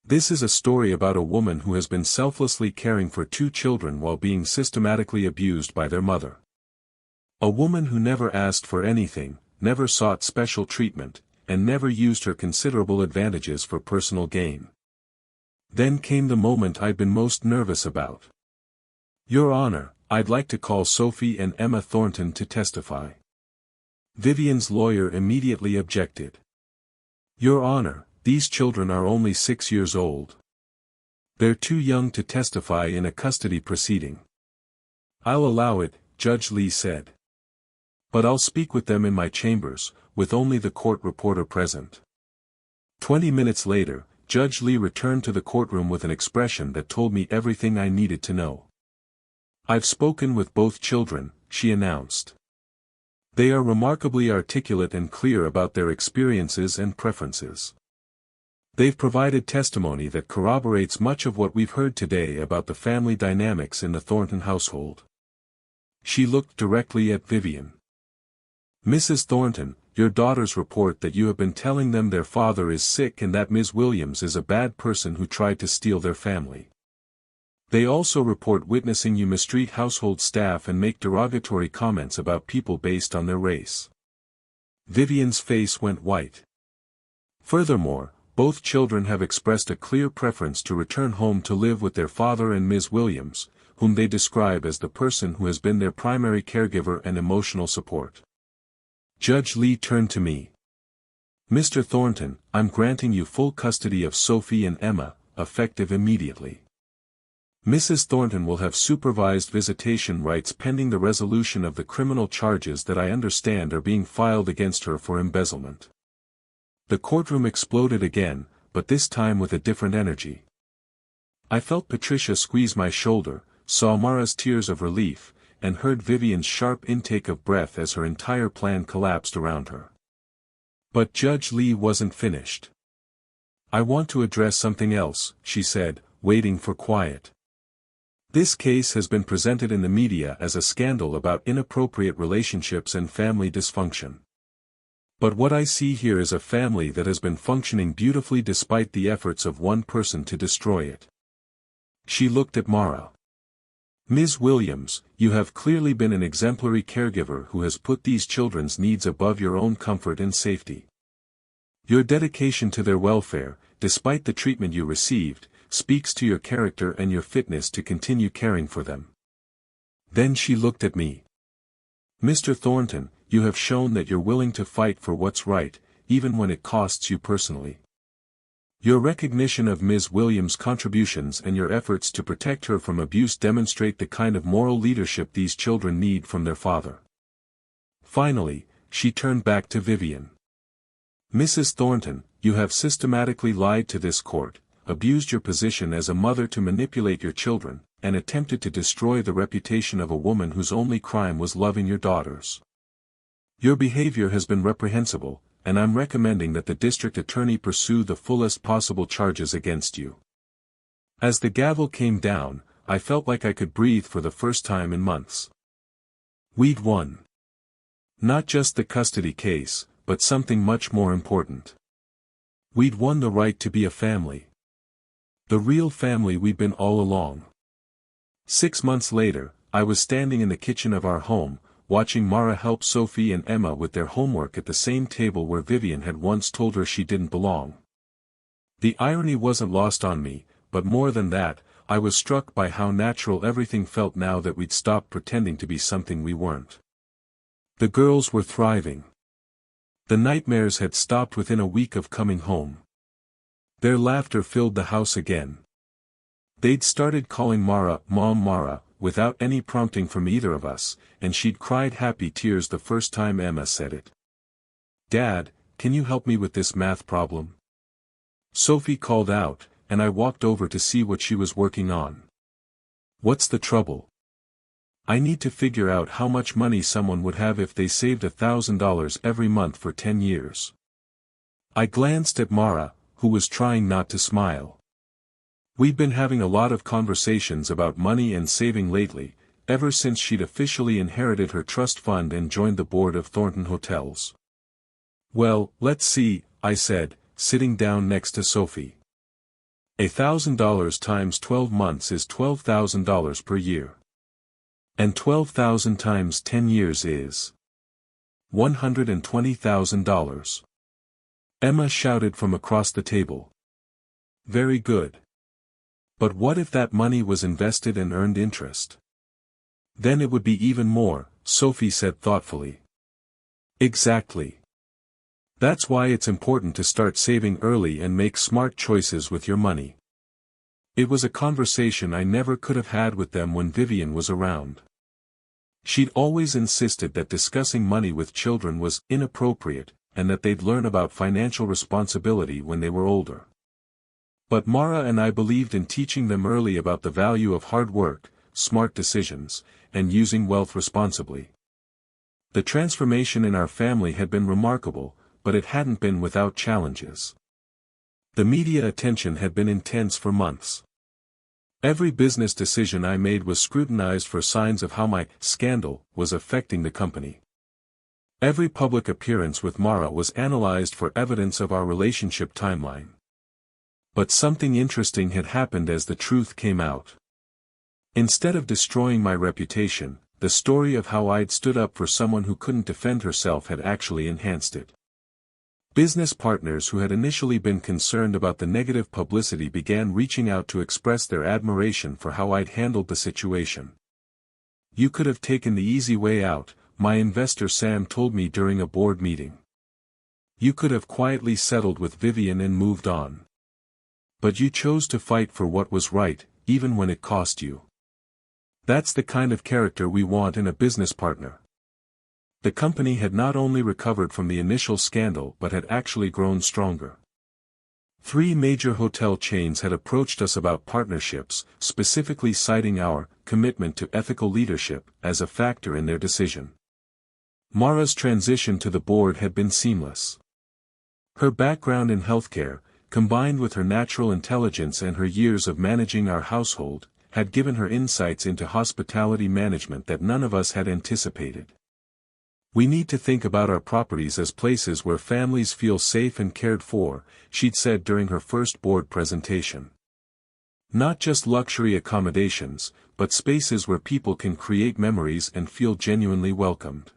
This is a story about a woman who has been selflessly caring for 2 children while being systematically abused by their mother. A woman who never asked for anything, never sought special treatment, and never used her considerable advantages for personal gain. Then came the moment I'd been most nervous about. Your Honor, I'd like to call Sophie and Emma Thornton to testify. Vivian's lawyer immediately objected. Your Honor, these children are only 6 years old. They're too young to testify in a custody proceeding. I'll allow it, Judge Lee said. But I'll speak with them in my chambers, with only the court reporter present. 20 minutes later, Judge Lee returned to the courtroom with an expression that told me everything I needed to know. I've spoken with both children, she announced. They are remarkably articulate and clear about their experiences and preferences. They've provided testimony that corroborates much of what we've heard today about the family dynamics in the Thornton household. She looked directly at Vivian. Mrs. Thornton, your daughters report that you have been telling them their father is sick and that Ms. Williams is a bad person who tried to steal their family. They also report witnessing you mistreat household staff and make derogatory comments about people based on their race. Vivian's face went white. Furthermore, both children have expressed a clear preference to return home to live with their father and Ms. Williams, whom they describe as the person who has been their primary caregiver and emotional support. Judge Lee turned to me. Mr. Thornton, I'm granting you full custody of Sophie and Emma, effective immediately. Mrs. Thornton will have supervised visitation rights pending the resolution of the criminal charges that I understand are being filed against her for embezzlement. The courtroom exploded again, but this time with a different energy. I felt Patricia squeeze my shoulder, saw Mara's tears of relief, and heard Vivian's sharp intake of breath as her entire plan collapsed around her. But Judge Lee wasn't finished. I want to address something else, she said, waiting for quiet. This case has been presented in the media as a scandal about inappropriate relationships and family dysfunction. But what I see here is a family that has been functioning beautifully despite the efforts of one person to destroy it. She looked at Mara. Ms. Williams, you have clearly been an exemplary caregiver who has put these children's needs above your own comfort and safety. Your dedication to their welfare, despite the treatment you received, speaks to your character and your fitness to continue caring for them. Then she looked at me. Mr. Thornton, you have shown that you're willing to fight for what's right, even when it costs you personally. Your recognition of Ms. Williams' contributions and your efforts to protect her from abuse demonstrate the kind of moral leadership these children need from their father. Finally, she turned back to Vivian. Mrs. Thornton, you have systematically lied to this court, abused your position as a mother to manipulate your children, and attempted to destroy the reputation of a woman whose only crime was loving your daughters. Your behavior has been reprehensible, and I'm recommending that the district attorney pursue the fullest possible charges against you. As the gavel came down, I felt like I could breathe for the first time in months. We'd won. Not just the custody case, but something much more important. We'd won the right to be a family. The real family we'd been all along. 6 months later, I was standing in the kitchen of our home, watching Mara help Sophie and Emma with their homework at the same table where Vivian had once told her she didn't belong. The irony wasn't lost on me, but more than that, I was struck by how natural everything felt now that we'd stopped pretending to be something we weren't. The girls were thriving. The nightmares had stopped within a week of coming home. Their laughter filled the house again. They'd started calling Mara, Mom Mara, without any prompting from either of us, and she'd cried happy tears the first time Emma said it. "Dad, can you help me with this math problem?" Sophie called out, and I walked over to see what she was working on. "What's the trouble?" "I need to figure out how much money someone would have if they saved $1,000 every month for 10 years. I glanced at Mara, who was trying not to smile. We'd been having a lot of conversations about money and saving lately, ever since she'd officially inherited her trust fund and joined the board of Thornton Hotels. "Well, let's see," I said, sitting down next to Sophie. $1,000 times 12 months is $12,000 per year. And 12,000 times 10 years is $120,000. Emma shouted from across the table. "Very good. But what if that money was invested and earned interest?" "Then it would be even more," Sophie said thoughtfully. "Exactly. That's why it's important to start saving early and make smart choices with your money." It was a conversation I never could have had with them when Vivian was around. She'd always insisted that discussing money with children was inappropriate, and that they'd learn about financial responsibility when they were older. But Mara and I believed in teaching them early about the value of hard work, smart decisions, and using wealth responsibly. The transformation in our family had been remarkable, but it hadn't been without challenges. The media attention had been intense for months. Every business decision I made was scrutinized for signs of how my scandal was affecting the company. Every public appearance with Mara was analyzed for evidence of our relationship timeline. But something interesting had happened as the truth came out. Instead of destroying my reputation, the story of how I'd stood up for someone who couldn't defend herself had actually enhanced it. Business partners who had initially been concerned about the negative publicity began reaching out to express their admiration for how I'd handled the situation. "You could have taken the easy way out," my investor Sam told me during a board meeting. "You could have quietly settled with Vivian and moved on. But you chose to fight for what was right, even when it cost you. That's the kind of character we want in a business partner." The company had not only recovered from the initial scandal but had actually grown stronger. 3 major hotel chains had approached us about partnerships, specifically citing our commitment to ethical leadership as a factor in their decision. Mara's transition to the board had been seamless. Her background in healthcare, combined with her natural intelligence and her years of managing our household, had given her insights into hospitality management that none of us had anticipated. "We need to think about our properties as places where families feel safe and cared for," she'd said during her first board presentation. "Not just luxury accommodations, but spaces where people can create memories and feel genuinely welcomed."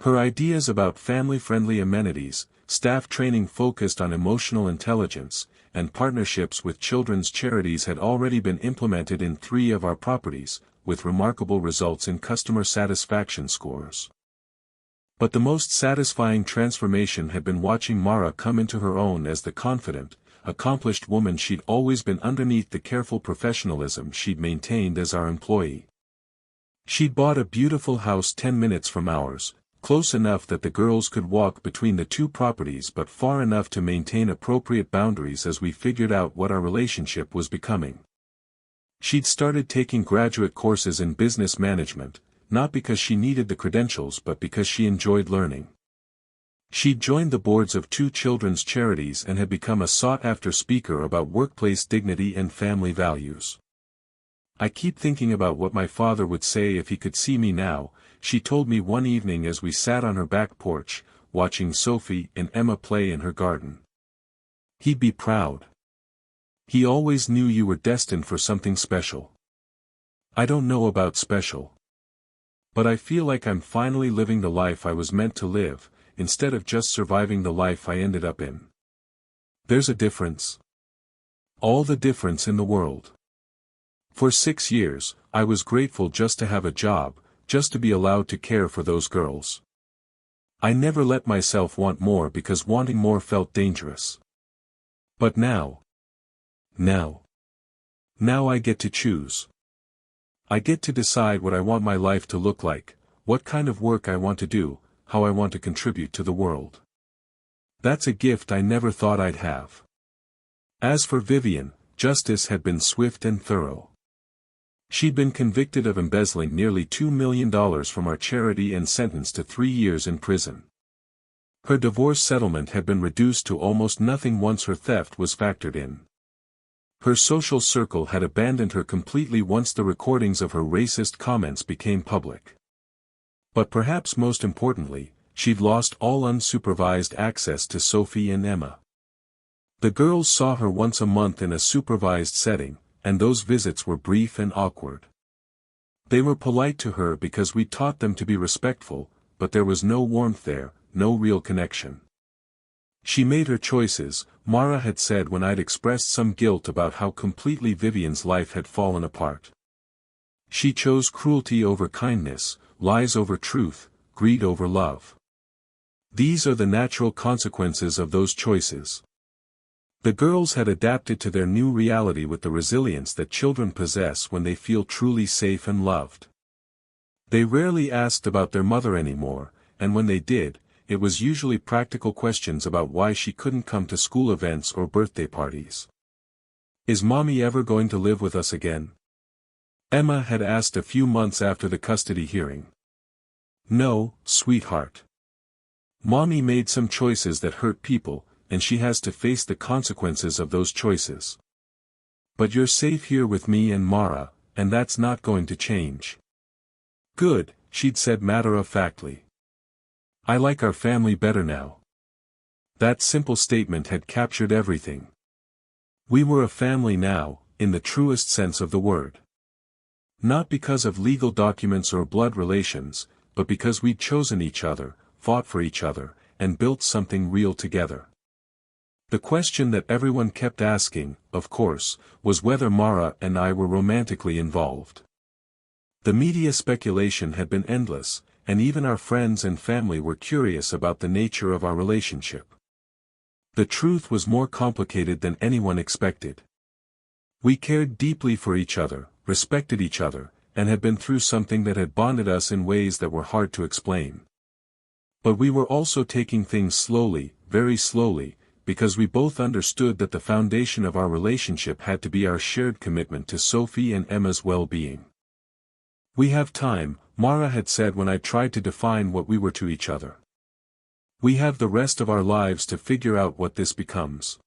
Her ideas about family-friendly amenities, staff training focused on emotional intelligence, and partnerships with children's charities had already been implemented in 3 of our properties, with remarkable results in customer satisfaction scores. But the most satisfying transformation had been watching Mara come into her own as the confident, accomplished woman she'd always been underneath the careful professionalism she'd maintained as our employee. She'd bought a beautiful house 10 minutes from ours, close enough that the girls could walk between the 2 properties but far enough to maintain appropriate boundaries as we figured out what our relationship was becoming. She'd started taking graduate courses in business management, not because she needed the credentials but because she enjoyed learning. She'd joined the boards of 2 children's charities and had become a sought-after speaker about workplace dignity and family values. "I keep thinking about what my father would say if he could see me now," she told me one evening as we sat on her back porch, watching Sophie and Emma play in her garden. "He'd be proud. He always knew you were destined for something special." "I don't know about special. But I feel like I'm finally living the life I was meant to live, instead of just surviving the life I ended up in. There's a difference." All the difference in the world. For 6 years, I was grateful just to have a job, just to be allowed to care for those girls. I never let myself want more because wanting more felt dangerous. But now I get to choose. I get to decide what I want my life to look like, what kind of work I want to do, how I want to contribute to the world. That's a gift I never thought I'd have. As for Vivian, justice had been swift and thorough. She'd been convicted of embezzling nearly $2 million from our charity and sentenced to 3 years in prison. Her divorce settlement had been reduced to almost nothing once her theft was factored in. Her social circle had abandoned her completely once the recordings of her racist comments became public. But perhaps most importantly, she'd lost all unsupervised access to Sophie and Emma. The girls saw her once a month in a supervised setting, and those visits were brief and awkward. They were polite to her because we taught them to be respectful, but there was no warmth there, no real connection. She made her choices, Mara had said when I'd expressed some guilt about how completely Vivian's life had fallen apart. She chose cruelty over kindness, lies over truth, greed over love. These are the natural consequences of those choices. The girls had adapted to their new reality with the resilience that children possess when they feel truly safe and loved. They rarely asked about their mother anymore, and when they did, it was usually practical questions about why she couldn't come to school events or birthday parties. "Is Mommy ever going to live with us again?" Emma had asked a few months after the custody hearing. "No, sweetheart. Mommy made some choices that hurt people, and she has to face the consequences of those choices. But you're safe here with me and Mara, and that's not going to change." "Good," she'd said matter-of-factly. "I like our family better now." That simple statement had captured everything. We were a family now, in the truest sense of the word. Not because of legal documents or blood relations, but because we'd chosen each other, fought for each other, and built something real together. The question that everyone kept asking, of course, was whether Mara and I were romantically involved. The media speculation had been endless, and even our friends and family were curious about the nature of our relationship. The truth was more complicated than anyone expected. We cared deeply for each other, respected each other, and had been through something that had bonded us in ways that were hard to explain. But we were also taking things slowly, very slowly, because we both understood that the foundation of our relationship had to be our shared commitment to Sophie and Emma's well-being. "We have time," Mara had said when I tried to define what we were to each other. "We have the rest of our lives to figure out what this becomes.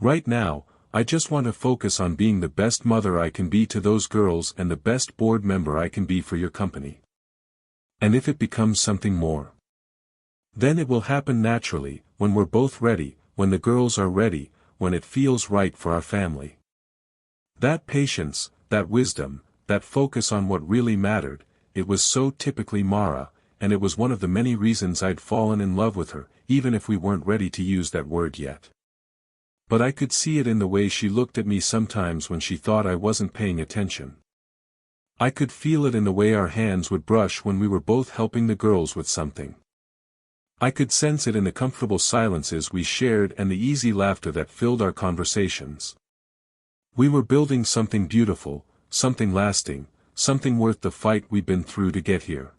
Right now, I just want to focus on being the best mother I can be to those girls and the best board member I can be for your company. And if it becomes something more, then it will happen naturally, when we're both ready, when the girls are ready, when it feels right for our family." That patience, that wisdom, that focus on what really mattered, it was so typically Mara, and it was one of the many reasons I'd fallen in love with her, even if we weren't ready to use that word yet. But I could see it in the way she looked at me sometimes when she thought I wasn't paying attention. I could feel it in the way our hands would brush when we were both helping the girls with something. I could sense it in the comfortable silences we shared and the easy laughter that filled our conversations. We were building something beautiful, something lasting, something worth the fight we'd been through to get here.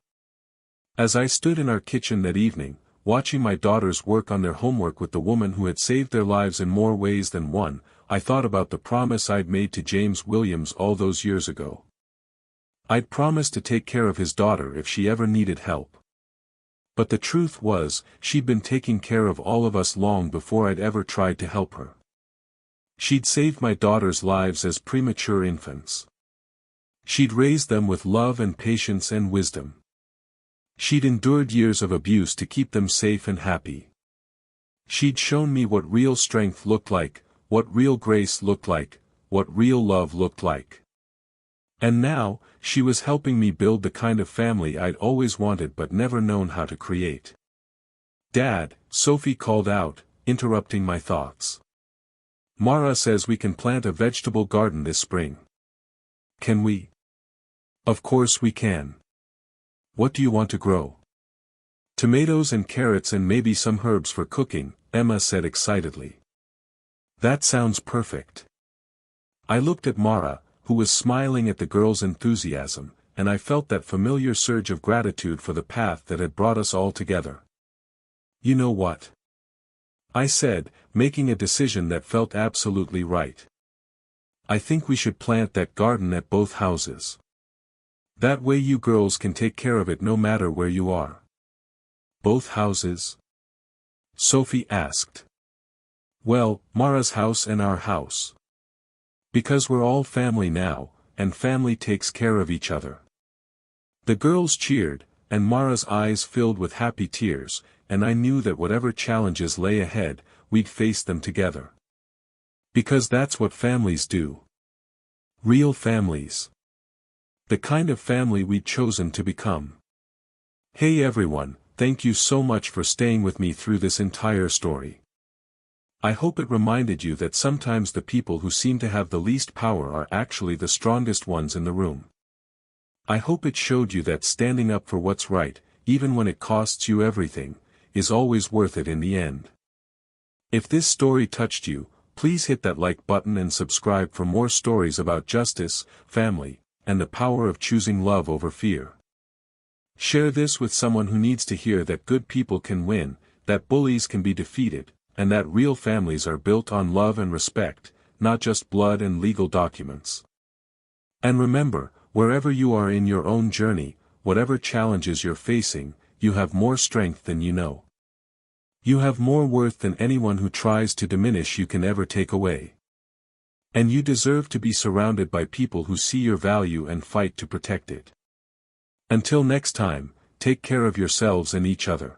As I stood in our kitchen that evening, watching my daughters work on their homework with the woman who had saved their lives in more ways than one, I thought about the promise I'd made to James Williams all those years ago. I'd promised to take care of his daughter if she ever needed help. But the truth was, she'd been taking care of all of us long before I'd ever tried to help her. She'd saved my daughters' lives as premature infants. She'd raised them with love and patience and wisdom. She'd endured years of abuse to keep them safe and happy. She'd shown me what real strength looked like, what real grace looked like, what real love looked like. And now, she was helping me build the kind of family I'd always wanted but never known how to create. "Dad," Sophie called out, interrupting my thoughts. Mara says we can plant a vegetable garden this spring. Can we? Of course we can. What do you want to grow? Tomatoes and carrots and maybe some herbs for cooking, Emma said excitedly. That sounds perfect. I looked at Mara, who was smiling at the girl's enthusiasm, and I felt that familiar surge of gratitude for the path that had brought us all together. You know what? I said, making a decision that felt absolutely right. I think we should plant that garden at both houses. That way you girls can take care of it no matter where you are. Both houses? Sophie asked. Well, Mara's house and our house. Because we're all family now, and family takes care of each other. The girls cheered, and Mara's eyes filled with happy tears, and I knew that whatever challenges lay ahead, we'd face them together. Because that's what families do. Real families. The kind of family we'd chosen to become. Hey everyone, thank you so much for staying with me through this entire story. I hope it reminded you that sometimes the people who seem to have the least power are actually the strongest ones in the room. I hope it showed you that standing up for what's right, even when it costs you everything, is always worth it in the end. If this story touched you, please hit that like button and subscribe for more stories about justice, family, and the power of choosing love over fear. Share this with someone who needs to hear that good people can win, that bullies can be defeated, and that real families are built on love and respect, not just blood and legal documents. And remember, wherever you are in your own journey, whatever challenges you're facing, you have more strength than you know. You have more worth than anyone who tries to diminish you can ever take away. And you deserve to be surrounded by people who see your value and fight to protect it. Until next time, take care of yourselves and each other.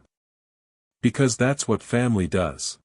Because that's what family does.